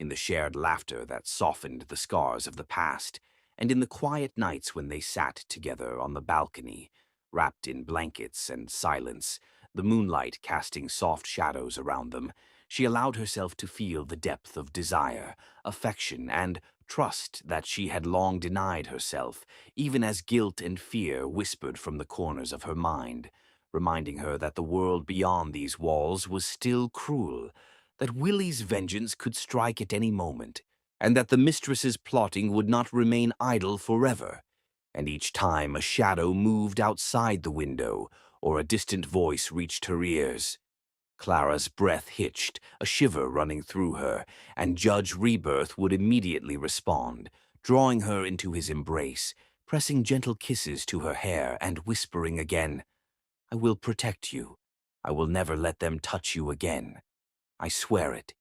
in the shared laughter that softened the scars of the past, and in the quiet nights when they sat together on the balcony, wrapped in blankets and silence, the moonlight casting soft shadows around them. She allowed herself to feel the depth of desire, affection, and trust that she had long denied herself, even as guilt and fear whispered from the corners of her mind, reminding her that the world beyond these walls was still cruel, that Willie's vengeance could strike at any moment, and that the mistress's plotting would not remain idle forever. And each time a shadow moved outside the window, or a distant voice reached her ears, Clara's breath hitched, a shiver running through her, and Judge Rebirth would immediately respond, drawing her into his embrace, pressing gentle kisses to her hair and whispering again, "I will protect you. I will never let them touch you again. I swear it."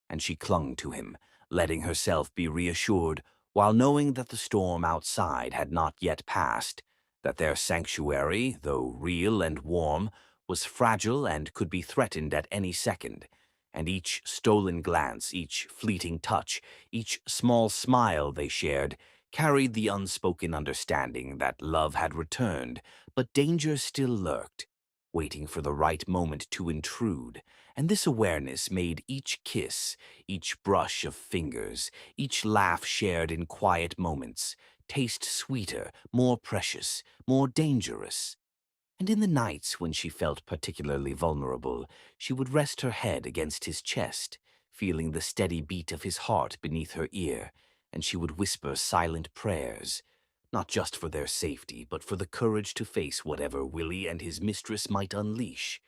And she clung to him, letting herself be reassured, while knowing that the storm outside had not yet passed, that their sanctuary, though real and warm, was fragile and could be threatened at any second, and each stolen glance, each fleeting touch, each small smile they shared carried the unspoken understanding that love had returned, but danger still lurked, waiting for the right moment to intrude. And this awareness made each kiss, each brush of fingers, each laugh shared in quiet moments taste sweeter, more precious, more dangerous. And in the nights when she felt particularly vulnerable, she would rest her head against his chest, feeling the steady beat of his heart beneath her ear, and she would whisper silent prayers, not just for their safety, but for the courage to face whatever Willie and his mistress might unleash.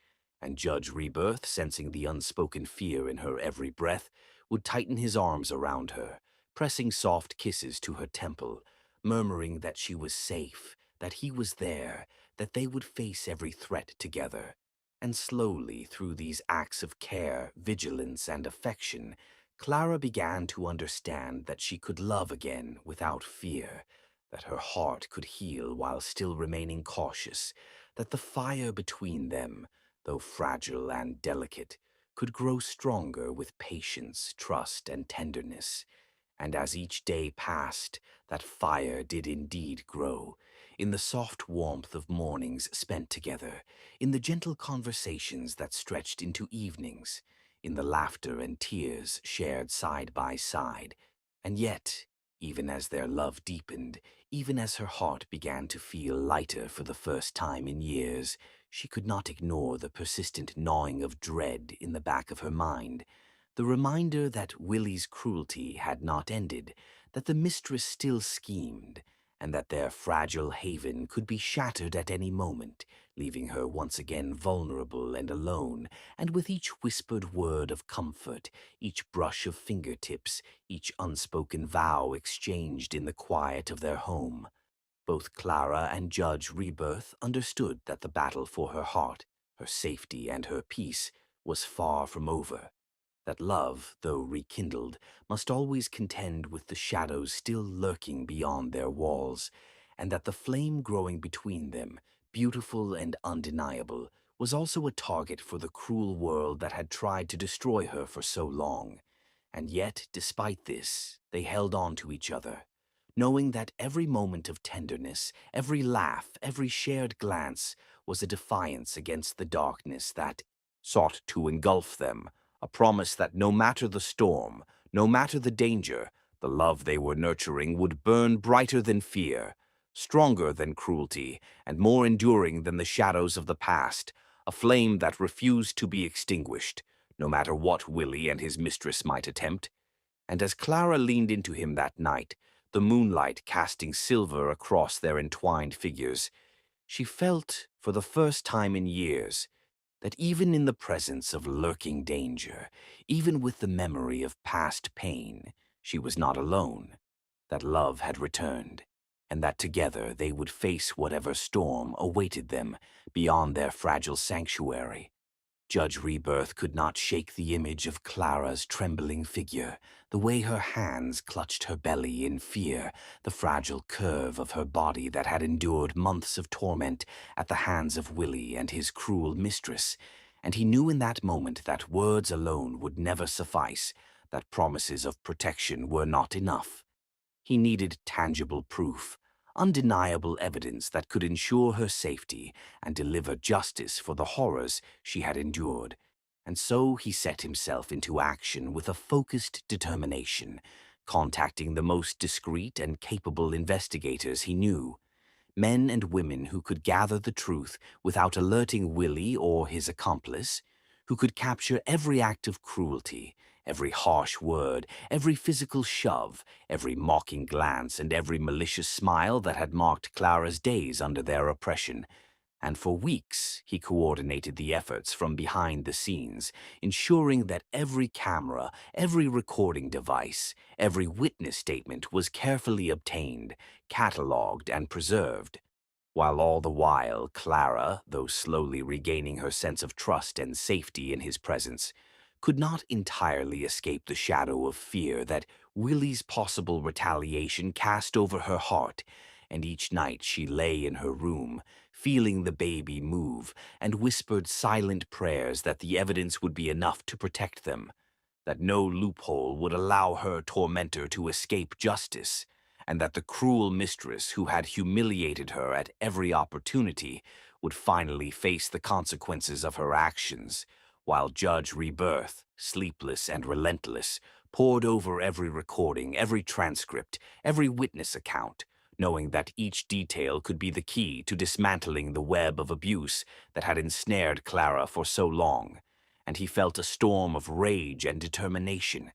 And Judge Rebirth, sensing the unspoken fear in her every breath, would tighten his arms around her, pressing soft kisses to her temple, murmuring that she was safe, that he was there, that they would face every threat together. And slowly, through these acts of care, vigilance, and affection, Clara began to understand that she could love again without fear, that her heart could heal while still remaining cautious, that the fire between them, though fragile and delicate, could grow stronger with patience, trust, and tenderness. And as each day passed, that fire did indeed grow, in the soft warmth of mornings spent together, in the gentle conversations that stretched into evenings, in the laughter and tears shared side by side. And yet, even as their love deepened, even as her heart began to feel lighter for the first time in years, she could not ignore the persistent gnawing of dread in the back of her mind, the reminder that Willie's cruelty had not ended, that the mistress still schemed, and that their fragile haven could be shattered at any moment, leaving her once again vulnerable and alone, and with each whispered word of comfort, each brush of fingertips, each unspoken vow exchanged in the quiet of their home. Both Clara and Judge Rebirth understood that the battle for her heart, her safety, and her peace was far from over, that love, though rekindled, must always contend with the shadows still lurking beyond their walls, and that the flame growing between them, beautiful and undeniable, was also a target for the cruel world that had tried to destroy her for so long. And yet, despite this, they held on to each other, knowing that every moment of tenderness, every laugh, every shared glance was a defiance against the darkness that sought to engulf them, a promise that no matter the storm, no matter the danger, the love they were nurturing would burn brighter than fear, stronger than cruelty, and more enduring than the shadows of the past, a flame that refused to be extinguished, no matter what Willie and his mistress might attempt. And as Clara leaned into him that night, the moonlight casting silver across their entwined figures, she felt, for the first time in years, that even in the presence of lurking danger, even with the memory of past pain, she was not alone, that love had returned, and that together they would face whatever storm awaited them beyond their fragile sanctuary. Judge Rebirth could not shake the image of Clara's trembling figure, the way her hands clutched her belly in fear, the fragile curve of her body that had endured months of torment at the hands of Willie and his cruel mistress. And he knew in that moment that words alone would never suffice, that promises of protection were not enough. He needed tangible proof, undeniable evidence that could ensure her safety and deliver justice for the horrors she had endured. And so he set himself into action with a focused determination, contacting the most discreet and capable investigators he knew, men and women who could gather the truth without alerting Willie or his accomplice, who could capture every act of cruelty, every harsh word, every physical shove, every mocking glance, and every malicious smile that had marked Clara's days under their oppression. And for weeks, he coordinated the efforts from behind the scenes, ensuring that every camera, every recording device, every witness statement was carefully obtained, catalogued, and preserved. While all the while, Clara, though slowly regaining her sense of trust and safety in his presence, could not entirely escape the shadow of fear that Willie's possible retaliation cast over her heart, and each night she lay in her room, feeling the baby move, and whispered silent prayers that the evidence would be enough to protect them, that no loophole would allow her tormentor to escape justice, and that the cruel mistress who had humiliated her at every opportunity would finally face the consequences of her actions, while Judge Rebirth, sleepless and relentless, pored over every recording, every transcript, every witness account, knowing that each detail could be the key to dismantling the web of abuse that had ensnared Clara for so long. And he felt a storm of rage and determination,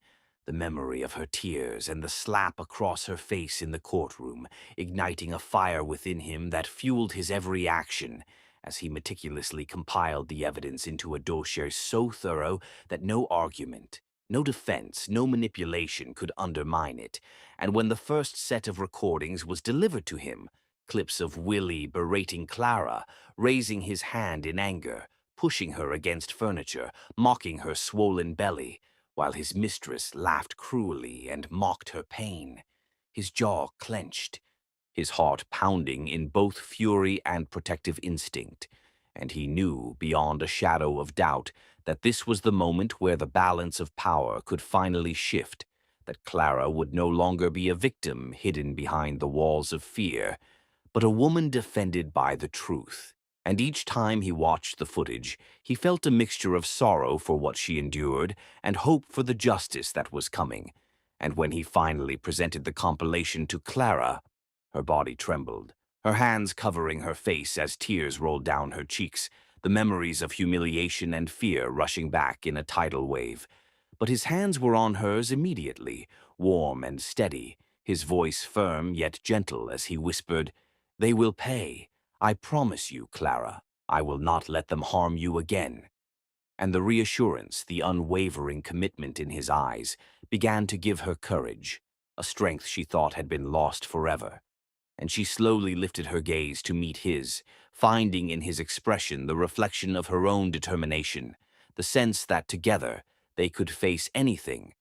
the memory of her tears and the slap across her face in the courtroom, igniting a fire within him that fueled his every action, as he meticulously compiled the evidence into a dossier so thorough that no argument, no defense, no manipulation could undermine it. And when the first set of recordings was delivered to him, clips of Willie berating Clara, raising his hand in anger, pushing her against furniture, mocking her swollen belly, while his mistress laughed cruelly and mocked her pain. His jaw clenched, his heart pounding in both fury and protective instinct, and he knew beyond a shadow of doubt that this was the moment where the balance of power could finally shift, that Clara would no longer be a victim hidden behind the walls of fear, but a woman defended by the truth. And each time he watched the footage, he felt a mixture of sorrow for what she endured and hope for the justice that was coming. And when he finally presented the compilation to Clara, her body trembled, her hands covering her face as tears rolled down her cheeks, the memories of humiliation and fear rushing back in a tidal wave. But his hands were on hers immediately, warm and steady, his voice firm yet gentle as he whispered, "They will pay. I promise you, Clara, I will not let them harm you again." And the reassurance, the unwavering commitment in his eyes, began to give her courage, a strength she thought had been lost forever. And she slowly lifted her gaze to meet his, finding in his expression the reflection of her own determination, the sense that together they could face anything,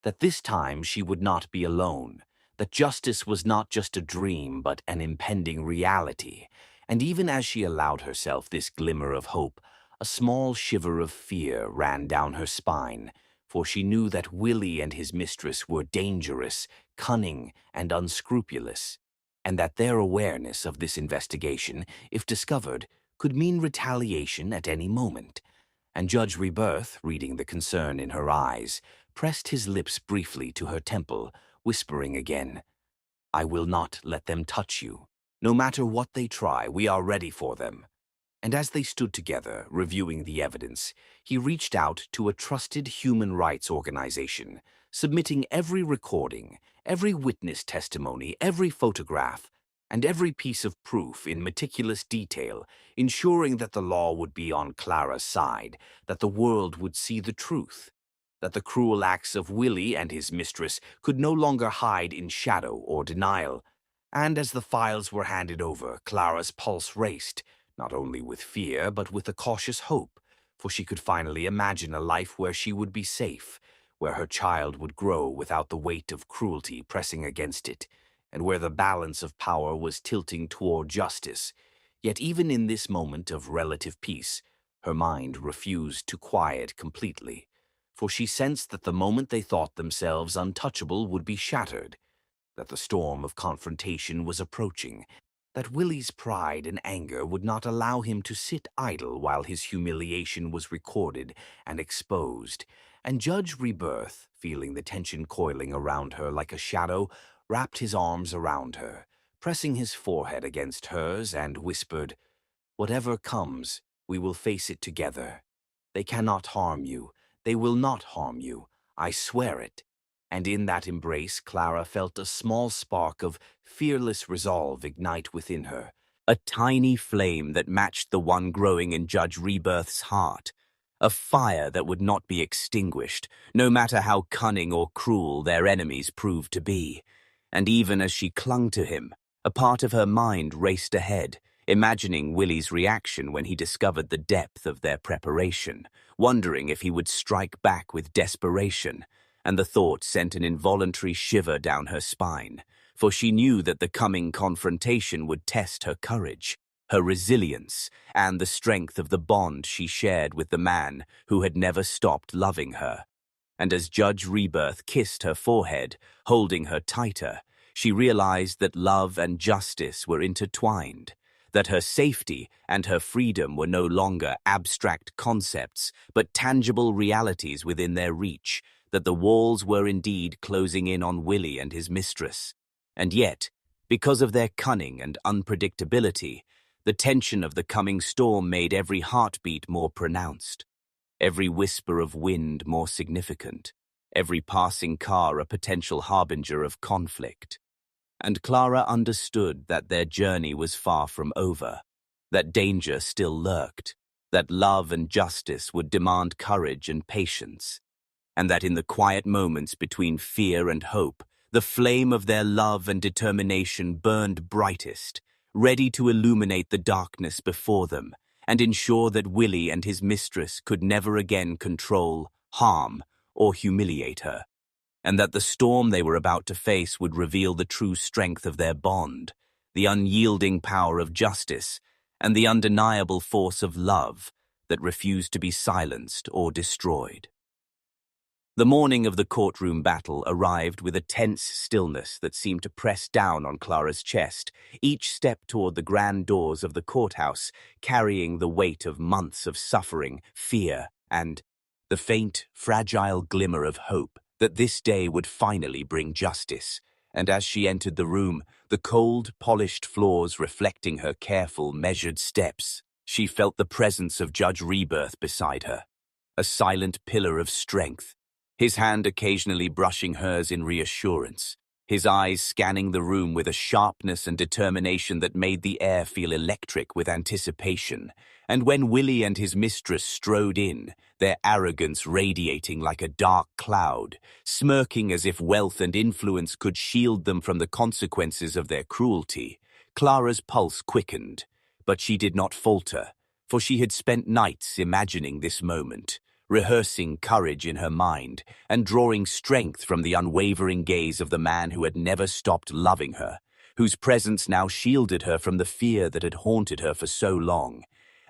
that this time she would not be alone, that justice was not just a dream but an impending reality. And even as she allowed herself this glimmer of hope, a small shiver of fear ran down her spine, for she knew that Willie and his mistress were dangerous, cunning, and unscrupulous, and that their awareness of this investigation, if discovered, could mean retaliation at any moment. And Judge Rebirth, reading the concern in her eyes, pressed his lips briefly to her temple, whispering again, "I will not let them touch you. No matter what they try, we are ready for them." And as they stood together, reviewing the evidence, he reached out to a trusted human rights organization, submitting every recording, every witness testimony, every photograph, and every piece of proof in meticulous detail, ensuring that the law would be on Clara's side, that the world would see the truth, that the cruel acts of Willie and his mistress could no longer hide in shadow or denial. And as the files were handed over, Clara's pulse raced, not only with fear, but with a cautious hope, for she could finally imagine a life where she would be safe, where her child would grow without the weight of cruelty pressing against it, and where the balance of power was tilting toward justice. Yet even in this moment of relative peace, her mind refused to quiet completely, for she sensed that the moment they thought themselves untouchable would be shattered, that the storm of confrontation was approaching, that Willie's pride and anger would not allow him to sit idle while his humiliation was recorded and exposed. And Judge Rebirth, feeling the tension coiling around her like a shadow, wrapped his arms around her, pressing his forehead against hers, and whispered, "Whatever comes, we will face it together. They cannot harm you. They will not harm you. I swear it." And in that embrace, Clara felt a small spark of fearless resolve ignite within her, a tiny flame that matched the one growing in Judge Rebirth's heart, a fire that would not be extinguished, no matter how cunning or cruel their enemies proved to be. And even as she clung to him, a part of her mind raced ahead, imagining Willie's reaction when he discovered the depth of their preparation, wondering if he would strike back with desperation. And the thought sent an involuntary shiver down her spine, for she knew that the coming confrontation would test her courage. her resilience, and the strength of the bond she shared with the man who had never stopped loving her. And as Judge Rebirth kissed her forehead, holding her tighter, she realized that love and justice were intertwined, that her safety and her freedom were no longer abstract concepts, but tangible realities within their reach, that the walls were indeed closing in on Willie and his mistress. And yet, because of their cunning and unpredictability, the tension of the coming storm made every heartbeat more pronounced, every whisper of wind more significant, every passing car a potential harbinger of conflict. And Clara understood that their journey was far from over, that danger still lurked, that love and justice would demand courage and patience, and that in the quiet moments between fear and hope, the flame of their love and determination burned brightest, ready to illuminate the darkness before them and ensure that Willie and his mistress could never again control, harm, or humiliate her, and that the storm they were about to face would reveal the true strength of their bond, the unyielding power of justice, and the undeniable force of love that refused to be silenced or destroyed. The morning of the courtroom battle arrived with a tense stillness that seemed to press down on Clara's chest, each step toward the grand doors of the courthouse carrying the weight of months of suffering, fear, and the faint, fragile glimmer of hope that this day would finally bring justice. And as she entered the room, the cold, polished floors reflecting her careful, measured steps, she felt the presence of Judge Rebirth beside her, a silent pillar of strength, his hand occasionally brushing hers in reassurance, his eyes scanning the room with a sharpness and determination that made the air feel electric with anticipation. And when Willie and his mistress strode in, their arrogance radiating like a dark cloud, smirking as if wealth and influence could shield them from the consequences of their cruelty, Clara's pulse quickened. But she did not falter, for she had spent nights imagining this moment, rehearsing courage in her mind and drawing strength from the unwavering gaze of the man who had never stopped loving her, whose presence now shielded her from the fear that had haunted her for so long.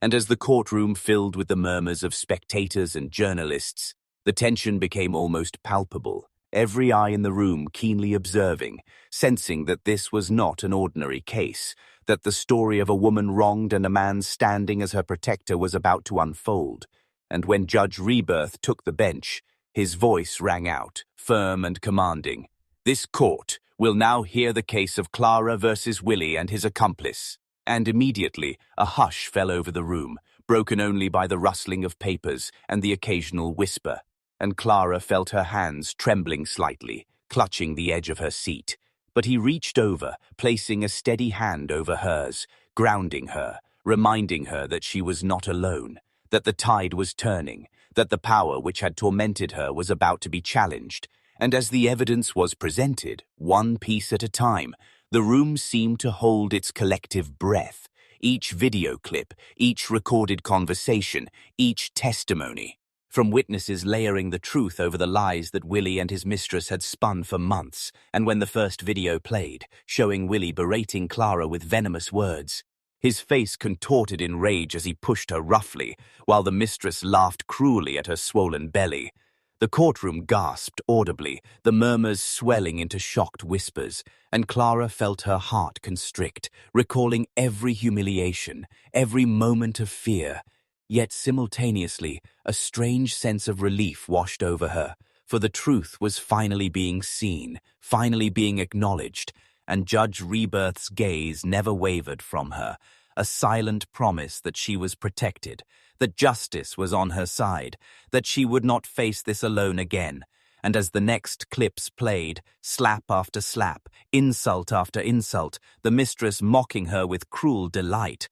And as the courtroom filled with the murmurs of spectators and journalists, the tension became almost palpable, every eye in the room keenly observing, sensing that this was not an ordinary case, that the story of a woman wronged and a man standing as her protector was about to unfold. And when Judge Rebirth took the bench, his voice rang out, firm and commanding. "This court will now hear the case of Clara versus Willie and his accomplice." And immediately a hush fell over the room, broken only by the rustling of papers and the occasional whisper. And Clara felt her hands trembling slightly, clutching the edge of her seat. But he reached over, placing a steady hand over hers, grounding her, reminding her that she was not alone, that the tide was turning, that the power which had tormented her was about to be challenged. And as the evidence was presented, one piece at a time, the room seemed to hold its collective breath. Each video clip, each recorded conversation, each testimony, from witnesses layering the truth over the lies that Willie and his mistress had spun for months. And when the first video played, showing Willie berating Clara with venomous words, his face contorted in rage as he pushed her roughly, while the mistress laughed cruelly at her swollen belly. The courtroom gasped audibly, the murmurs swelling into shocked whispers, and Clara felt her heart constrict, recalling every humiliation, every moment of fear. Yet simultaneously, a strange sense of relief washed over her, for the truth was finally being seen, finally being acknowledged, and Judge Rebirth's gaze never wavered from her, a silent promise that she was protected, that justice was on her side, that she would not face this alone again. And as the next clips played, slap after slap, insult after insult, the mistress mocking her with cruel delight,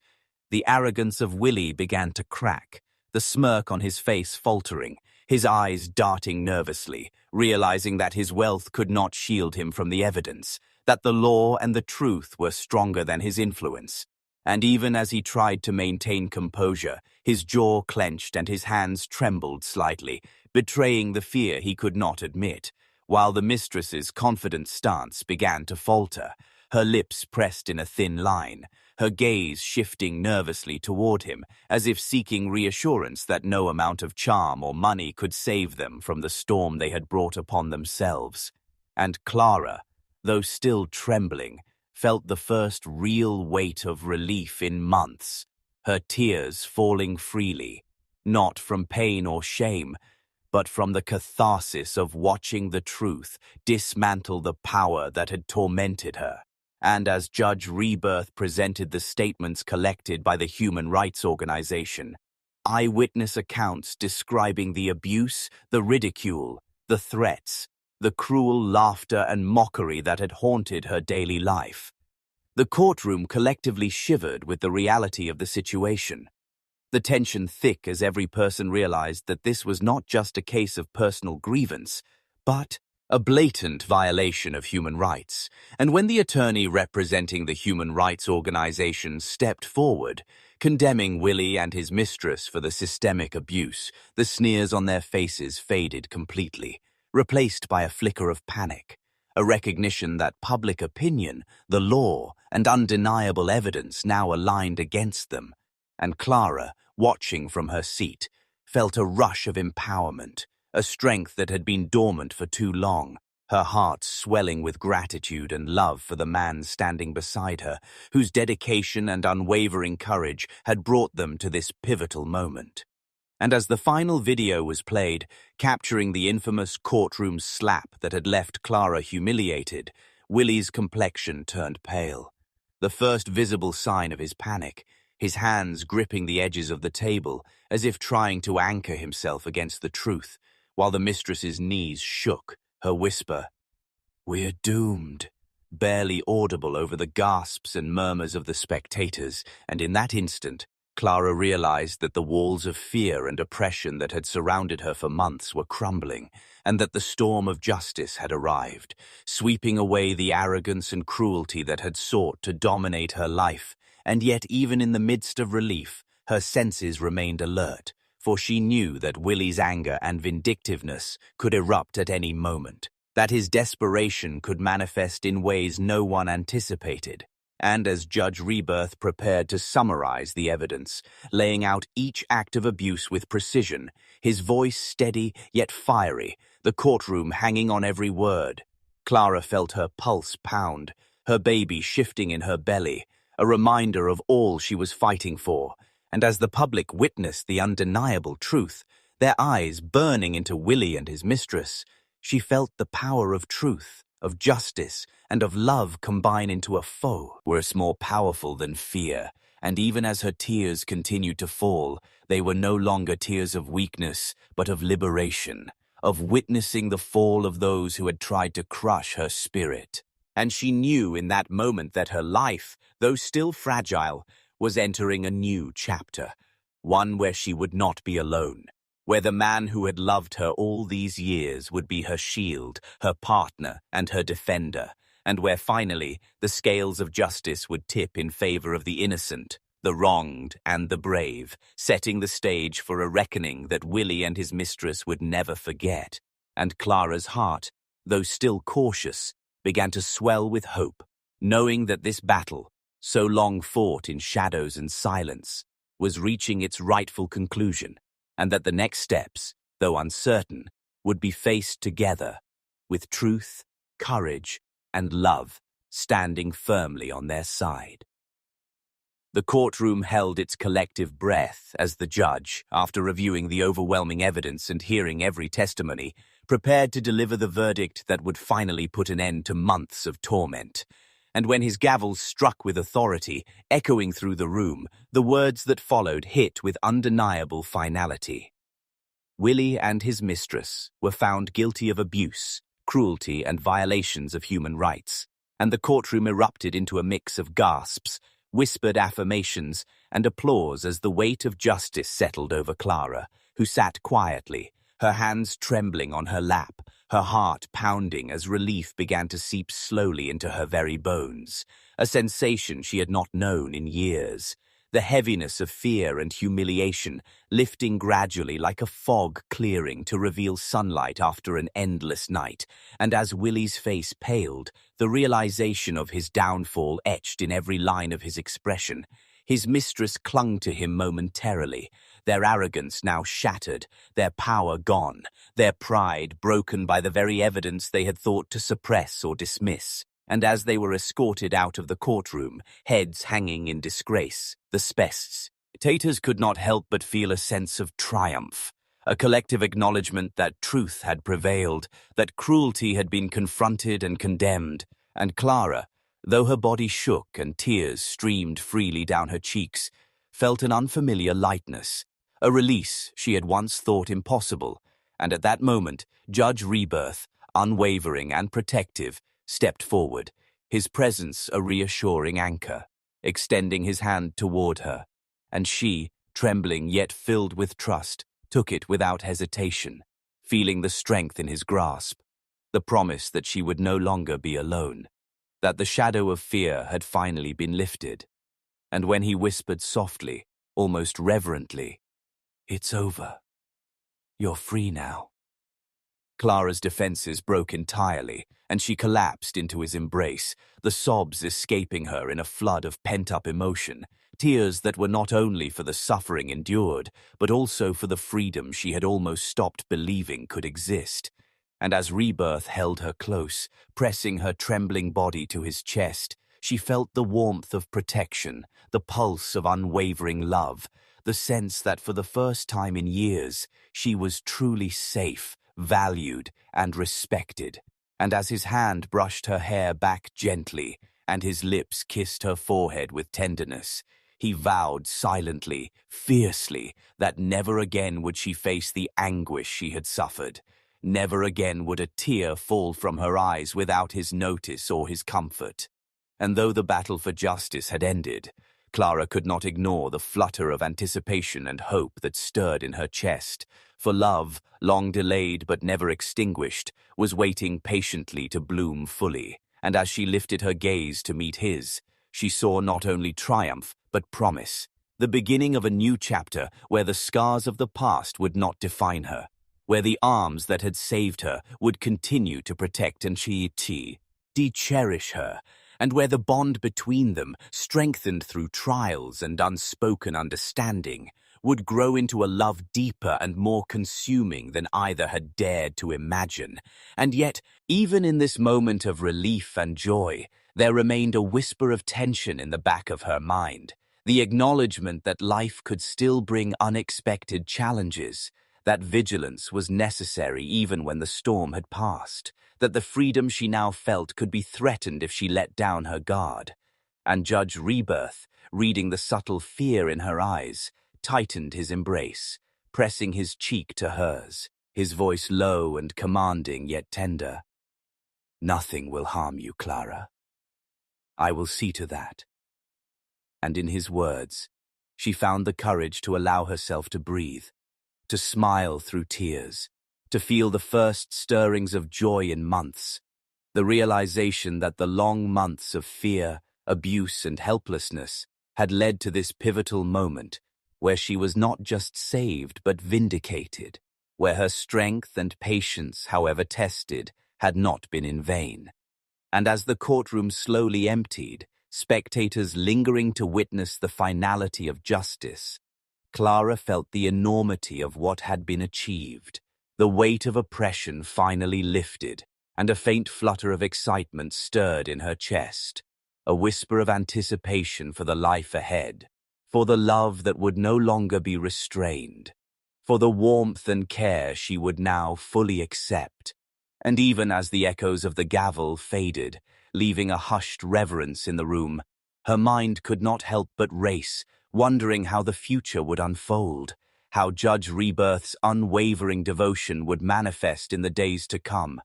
the arrogance of Willie began to crack, the smirk on his face faltering, his eyes darting nervously, realizing that his wealth could not shield him from the evidence, that the law and the truth were stronger than his influence. And even as he tried to maintain composure, his jaw clenched and his hands trembled slightly, betraying the fear he could not admit, while the mistress's confident stance began to falter, her lips pressed in a thin line, her gaze shifting nervously toward him, as if seeking reassurance that no amount of charm or money could save them from the storm they had brought upon themselves. And Clara, though still trembling, felt the first real weight of relief in months, her tears falling freely, not from pain or shame, but from the catharsis of watching the truth dismantle the power that had tormented her. And as Judge Rebirth presented the statements collected by the Human Rights Organization, eyewitness accounts describing the abuse, the ridicule, the threats, the cruel laughter and mockery that had haunted her daily life, the courtroom collectively shivered with the reality of the situation. The tension thick as every person realized that this was not just a case of personal grievance, but a blatant violation of human rights. And when the attorney representing the Human Rights Organization stepped forward, condemning Willie and his mistress for the systemic abuse, the sneers on their faces faded completely, replaced by a flicker of panic, a recognition that public opinion, the law, and undeniable evidence now aligned against them. And Clara, watching from her seat, felt a rush of empowerment, a strength that had been dormant for too long, her heart swelling with gratitude and love for the man standing beside her, whose dedication and unwavering courage had brought them to this pivotal moment. And as the final video was played, capturing the infamous courtroom slap that had left Clara humiliated, Willie's complexion turned pale. The first visible sign of his panic, his hands gripping the edges of the table as if trying to anchor himself against the truth, while the mistress's knees shook, her whisper, "We're doomed," barely audible over the gasps and murmurs of the spectators, and in that instant, Clara realized that the walls of fear and oppression that had surrounded her for months were crumbling, and that the storm of justice had arrived, sweeping away the arrogance and cruelty that had sought to dominate her life. And yet, even in the midst of relief, her senses remained alert, for she knew that Willie's anger and vindictiveness could erupt at any moment, that his desperation could manifest in ways no one anticipated. And as Judge Rebirth prepared to summarize the evidence, laying out each act of abuse with precision, his voice steady yet fiery, the courtroom hanging on every word, Clara felt her pulse pound, her baby shifting in her belly, a reminder of all she was fighting for. And as the public witnessed the undeniable truth, their eyes burning into Willie and his mistress, she felt the power of truth, of justice, and of love combine into a foe worse more powerful than fear. And even as her tears continued to fall, they were no longer tears of weakness, but of liberation, of witnessing the fall of those who had tried to crush her spirit. And she knew in that moment that her life, though still fragile, was entering a new chapter, one where she would not be alone, where the man who had loved her all these years would be her shield, her partner, and her defender, and where finally the scales of justice would tip in favor of the innocent, the wronged, and the brave, setting the stage for a reckoning that Willie and his mistress would never forget. And Clara's heart, though still cautious, began to swell with hope, knowing that this battle, so long fought in shadows and silence, was reaching its rightful conclusion, and that the next steps, though uncertain, would be faced together, with truth, courage, and love standing firmly on their side. The courtroom held its collective breath as the judge, after reviewing the overwhelming evidence and hearing every testimony, prepared to deliver the verdict that would finally put an end to months of torment. And when his gavel struck with authority, echoing through the room, the words that followed hit with undeniable finality. Willie and his mistress were found guilty of abuse, cruelty, and violations of human rights, and the courtroom erupted into a mix of gasps, whispered affirmations, and applause as the weight of justice settled over Clara, who sat quietly, her hands trembling on her lap, her heart pounding as relief began to seep slowly into her very bones, a sensation she had not known in years. the heaviness of fear and humiliation lifting gradually like a fog clearing to reveal sunlight after an endless night. And as Willie's face paled, the realization of his downfall etched in every line of his expression. His mistress clung to him momentarily, their arrogance now shattered, their power gone, their pride broken by the very evidence they had thought to suppress or dismiss. And as they were escorted out of the courtroom, heads hanging in disgrace, the spectators could not help but feel a sense of triumph, a collective acknowledgement that truth had prevailed, that cruelty had been confronted and condemned, and Clara, though her body shook and tears streamed freely down her cheeks, felt an unfamiliar lightness, a release she had once thought impossible, and at that moment, Judge Rebirth, unwavering and protective, stepped forward, his presence a reassuring anchor, extending his hand toward her, and she, trembling yet filled with trust, took it without hesitation, feeling the strength in his grasp, the promise that she would no longer be alone, that the shadow of fear had finally been lifted. And when he whispered softly, almost reverently, "It's over. You're free now," Clara's defenses broke entirely, and she collapsed into his embrace, the sobs escaping her in a flood of pent-up emotion, tears that were not only for the suffering endured, but also for the freedom she had almost stopped believing could exist. And as Rebirth held her close, pressing her trembling body to his chest, she felt the warmth of protection, the pulse of unwavering love, the sense that for the first time in years, she was truly safe, valued, and respected. And as his hand brushed her hair back gently, and his lips kissed her forehead with tenderness, he vowed silently, fiercely, that never again would she face the anguish she had suffered. Never again would a tear fall from her eyes without his notice or his comfort. And though the battle for justice had ended, Clara could not ignore the flutter of anticipation and hope that stirred in her chest, for love, long delayed but never extinguished, was waiting patiently to bloom fully, and as she lifted her gaze to meet his, she saw not only triumph but promise, the beginning of a new chapter where the scars of the past would not define her, where the arms that had saved her would continue to protect and cherish her, and where the bond between them, strengthened through trials and unspoken understanding, would grow into a love deeper and more consuming than either had dared to imagine. And yet, even in this moment of relief and joy, there remained a whisper of tension in the back of her mind, the acknowledgement that life could still bring unexpected challenges, that vigilance was necessary even when the storm had passed, that the freedom she now felt could be threatened if she let down her guard. And Judge Rebirth, reading the subtle fear in her eyes, tightened his embrace, pressing his cheek to hers, his voice low and commanding yet tender. "Nothing will harm you, Clara. I will see to that." And in his words, she found the courage to allow herself to breathe, to smile through tears, to feel the first stirrings of joy in months, the realization that the long months of fear, abuse, and helplessness had led to this pivotal moment where she was not just saved but vindicated, where her strength and patience, however tested, had not been in vain. And as the courtroom slowly emptied, spectators lingering to witness the finality of justice, Clara felt the enormity of what had been achieved. The weight of oppression finally lifted, and a faint flutter of excitement stirred in her chest, a whisper of anticipation for the life ahead, for the love that would no longer be restrained, for the warmth and care she would now fully accept. And even as the echoes of the gavel faded, leaving a hushed reverence in the room, her mind could not help but race, wondering how the future would unfold, how Judge Rebirth's unwavering devotion would manifest in the days to come,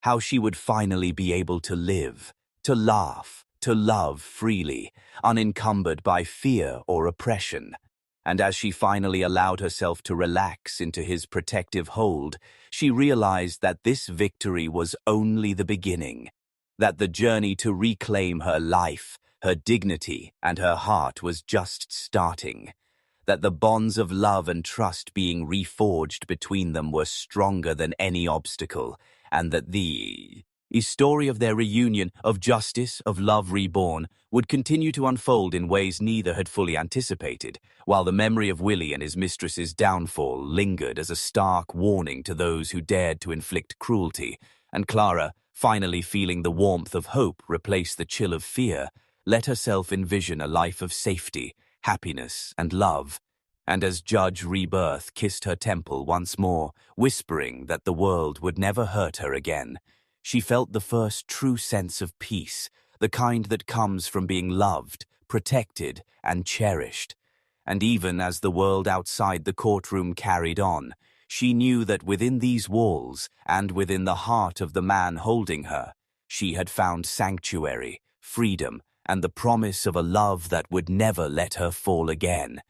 how she would finally be able to live, to laugh, to love freely, unencumbered by fear or oppression. And as she finally allowed herself to relax into his protective hold, she realized that this victory was only the beginning, that the journey to reclaim her life, her dignity and her heart was just starting, that the bonds of love and trust being reforged between them were stronger than any obstacle, and that the story of their reunion, of justice, of love reborn, would continue to unfold in ways neither had fully anticipated, while the memory of Willie and his mistress's downfall lingered as a stark warning to those who dared to inflict cruelty, and Clara, finally feeling the warmth of hope replace the chill of fear, let herself envision a life of safety, happiness, and love. And as Judge Rebirth kissed her temple once more, whispering that the world would never hurt her again, she felt the first true sense of peace, the kind that comes from being loved, protected, and cherished. And even as the world outside the courtroom carried on, she knew that within these walls, and within the heart of the man holding her, she had found sanctuary, freedom, and the promise of a love that would never let her fall again.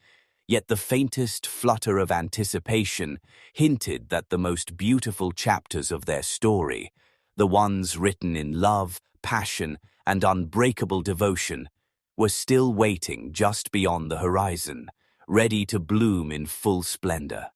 Yet the faintest flutter of anticipation hinted that the most beautiful chapters of their story, the ones written in love, passion, and unbreakable devotion, were still waiting just beyond the horizon, ready to bloom in full splendor.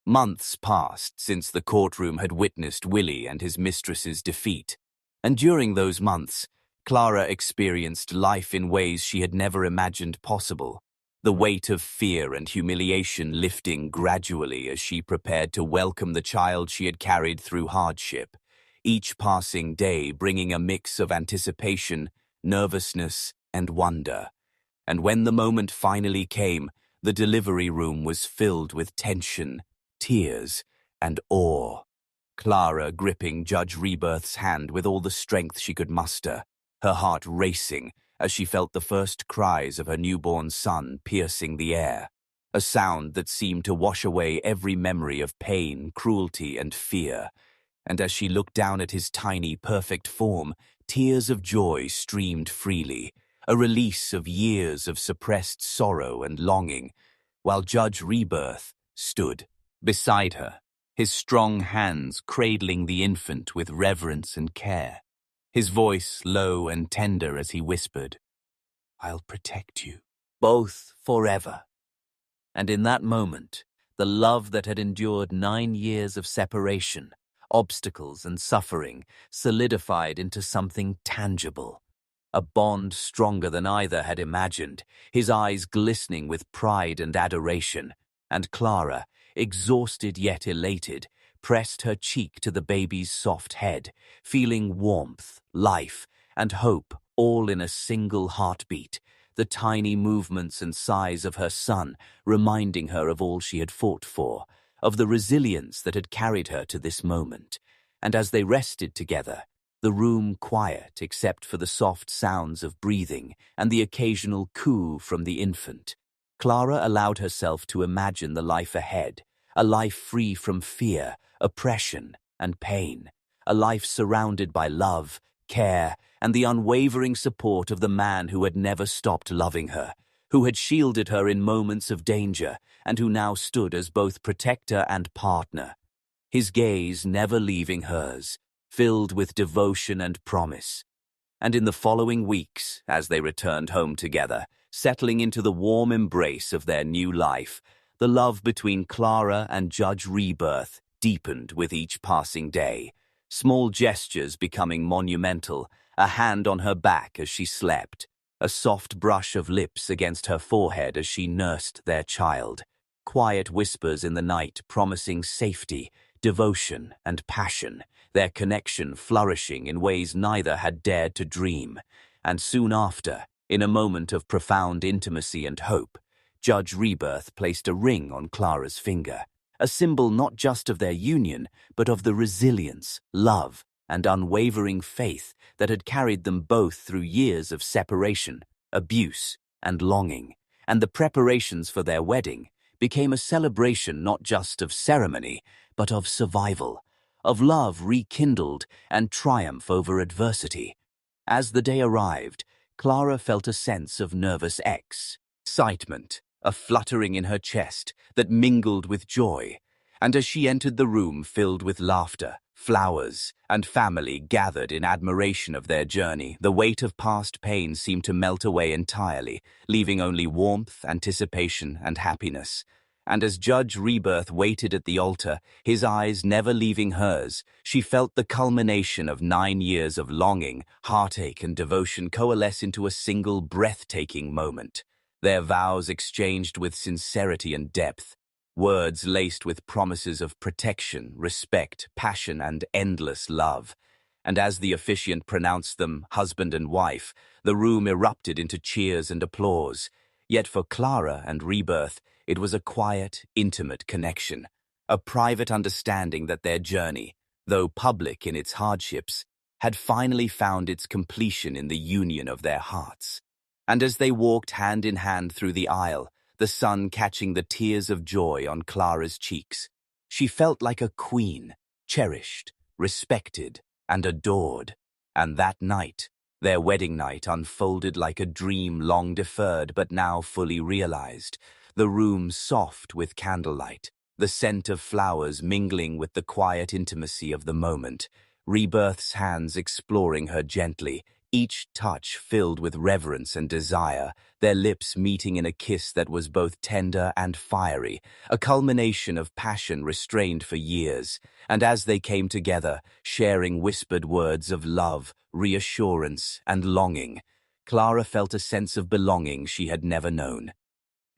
Months passed since the courtroom had witnessed Willie and his mistress's defeat, and during those months, Clara experienced life in ways she had never imagined possible, the weight of fear and humiliation lifting gradually as she prepared to welcome the child she had carried through hardship, each passing day bringing a mix of anticipation, nervousness, and wonder. And when the moment finally came, the delivery room was filled with tension, tears, and awe. Clara gripping Judge Rebirth's hand with all the strength she could muster, her heart racing as she felt the first cries of her newborn son piercing the air, a sound that seemed to wash away every memory of pain, cruelty, and fear. And as she looked down at his tiny, perfect form, tears of joy streamed freely, a release of years of suppressed sorrow and longing, while Judge Rebirth stood beside her, his strong hands cradling the infant with reverence and care, his voice low and tender as he whispered, "I'll protect you, both forever." And in that moment, the love that had endured 9 years of separation, obstacles and suffering, solidified into something tangible, a bond stronger than either had imagined, his eyes glistening with pride and adoration, and Clara, exhausted yet elated, pressed her cheek to the baby's soft head, feeling warmth, life, and hope all in a single heartbeat, the tiny movements and sighs of her son reminding her of all she had fought for, of the resilience that had carried her to this moment. And as they rested together, the room quiet except for the soft sounds of breathing and the occasional coo from the infant, Clara allowed herself to imagine the life ahead, a life free from fear, oppression, and pain, a life surrounded by love, care, and the unwavering support of the man who had never stopped loving her, who had shielded her in moments of danger, and who now stood as both protector and partner, his gaze never leaving hers, filled with devotion and promise. And in the following weeks, as they returned home together, settling into the warm embrace of their new life, the love between Clara and Judge Rebirth deepened with each passing day, small gestures becoming monumental, a hand on her back as she slept, a soft brush of lips against her forehead as she nursed their child, quiet whispers in the night promising safety, devotion, and passion, their connection flourishing in ways neither had dared to dream. And soon after, in a moment of profound intimacy and hope, Judge Rebirth placed a ring on Clara's finger, a symbol not just of their union, but of the resilience, love, and unwavering faith that had carried them both through years of separation, abuse, and longing. And the preparations for their wedding became a celebration not just of ceremony, but of survival, of love rekindled and triumph over adversity. As the day arrived, Clara felt a sense of nervous excitement, a fluttering in her chest that mingled with joy, and as she entered the room filled with laughter, Flowers and family gathered in admiration of their journey. The weight of past pain seemed to melt away entirely, leaving only warmth, anticipation, and happiness. And as Judge Rebirth waited at the altar, his eyes never leaving hers, she felt the culmination of 9 years of longing, heartache, and devotion coalesce into a single breathtaking moment. Their vows exchanged with sincerity and depth, words laced with promises of protection, respect, passion, and endless love. And as the officiant pronounced them husband and wife, the room erupted into cheers and applause. Yet for Clara and Rebirth, it was a quiet, intimate connection, a private understanding that their journey, though public in its hardships, had finally found its completion in the union of their hearts. And as they walked hand in hand through the aisle, the sun catching the tears of joy on Clara's cheeks, she felt like a queen, cherished, respected, and adored. And that night, their wedding night, unfolded like a dream long deferred but now fully realized. The room soft with candlelight, the scent of flowers mingling with the quiet intimacy of the moment, Rebirth's hands exploring her gently, each touch filled with reverence and desire, their lips meeting in a kiss that was both tender and fiery, a culmination of passion restrained for years. And as they came together, sharing whispered words of love, reassurance, and longing, Clara felt a sense of belonging she had never known.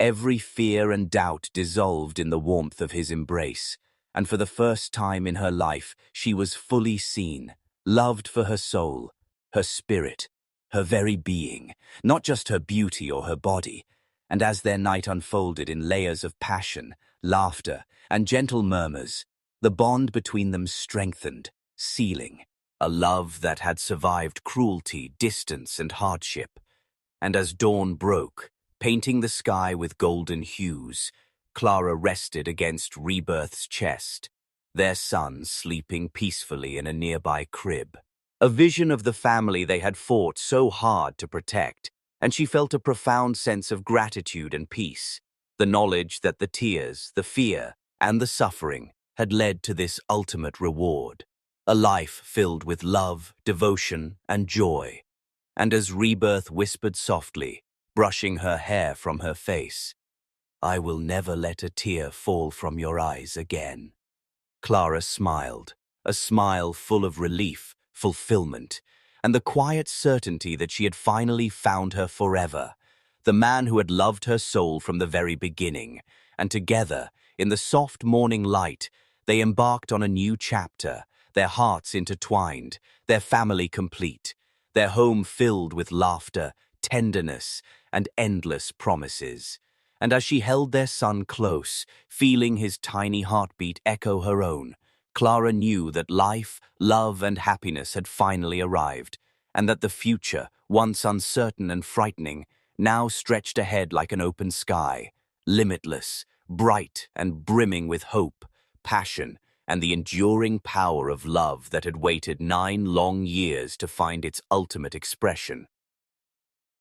Every fear and doubt dissolved in the warmth of his embrace, and for the first time in her life she was fully seen, loved for her soul, her spirit, her very being, not just her beauty or her body. And as their night unfolded in layers of passion, laughter, and gentle murmurs, the bond between them strengthened, sealing a love that had survived cruelty, distance, and hardship. And as dawn broke, painting the sky with golden hues, Clara rested against Rebirth's chest, their son sleeping peacefully in a nearby crib. A vision of the family they had fought so hard to protect, and she felt a profound sense of gratitude and peace, the knowledge that the tears, the fear, and the suffering had led to this ultimate reward, a life filled with love, devotion, and joy. And as Rebirth whispered softly, brushing her hair from her face, "I will never let a tear fall from your eyes again," Clara smiled, a smile full of relief, fulfillment, and the quiet certainty that she had finally found her forever, the man who had loved her soul from the very beginning. And together, in the soft morning light, they embarked on a new chapter, their hearts intertwined, their family complete, their home filled with laughter, tenderness, and endless promises. And as she held their son close, feeling his tiny heartbeat echo her own, Clara knew that life, love, and happiness had finally arrived, and that the future, once uncertain and frightening, now stretched ahead like an open sky, limitless, bright, and brimming with hope, passion, and the enduring power of love that had waited 9 long years to find its ultimate expression.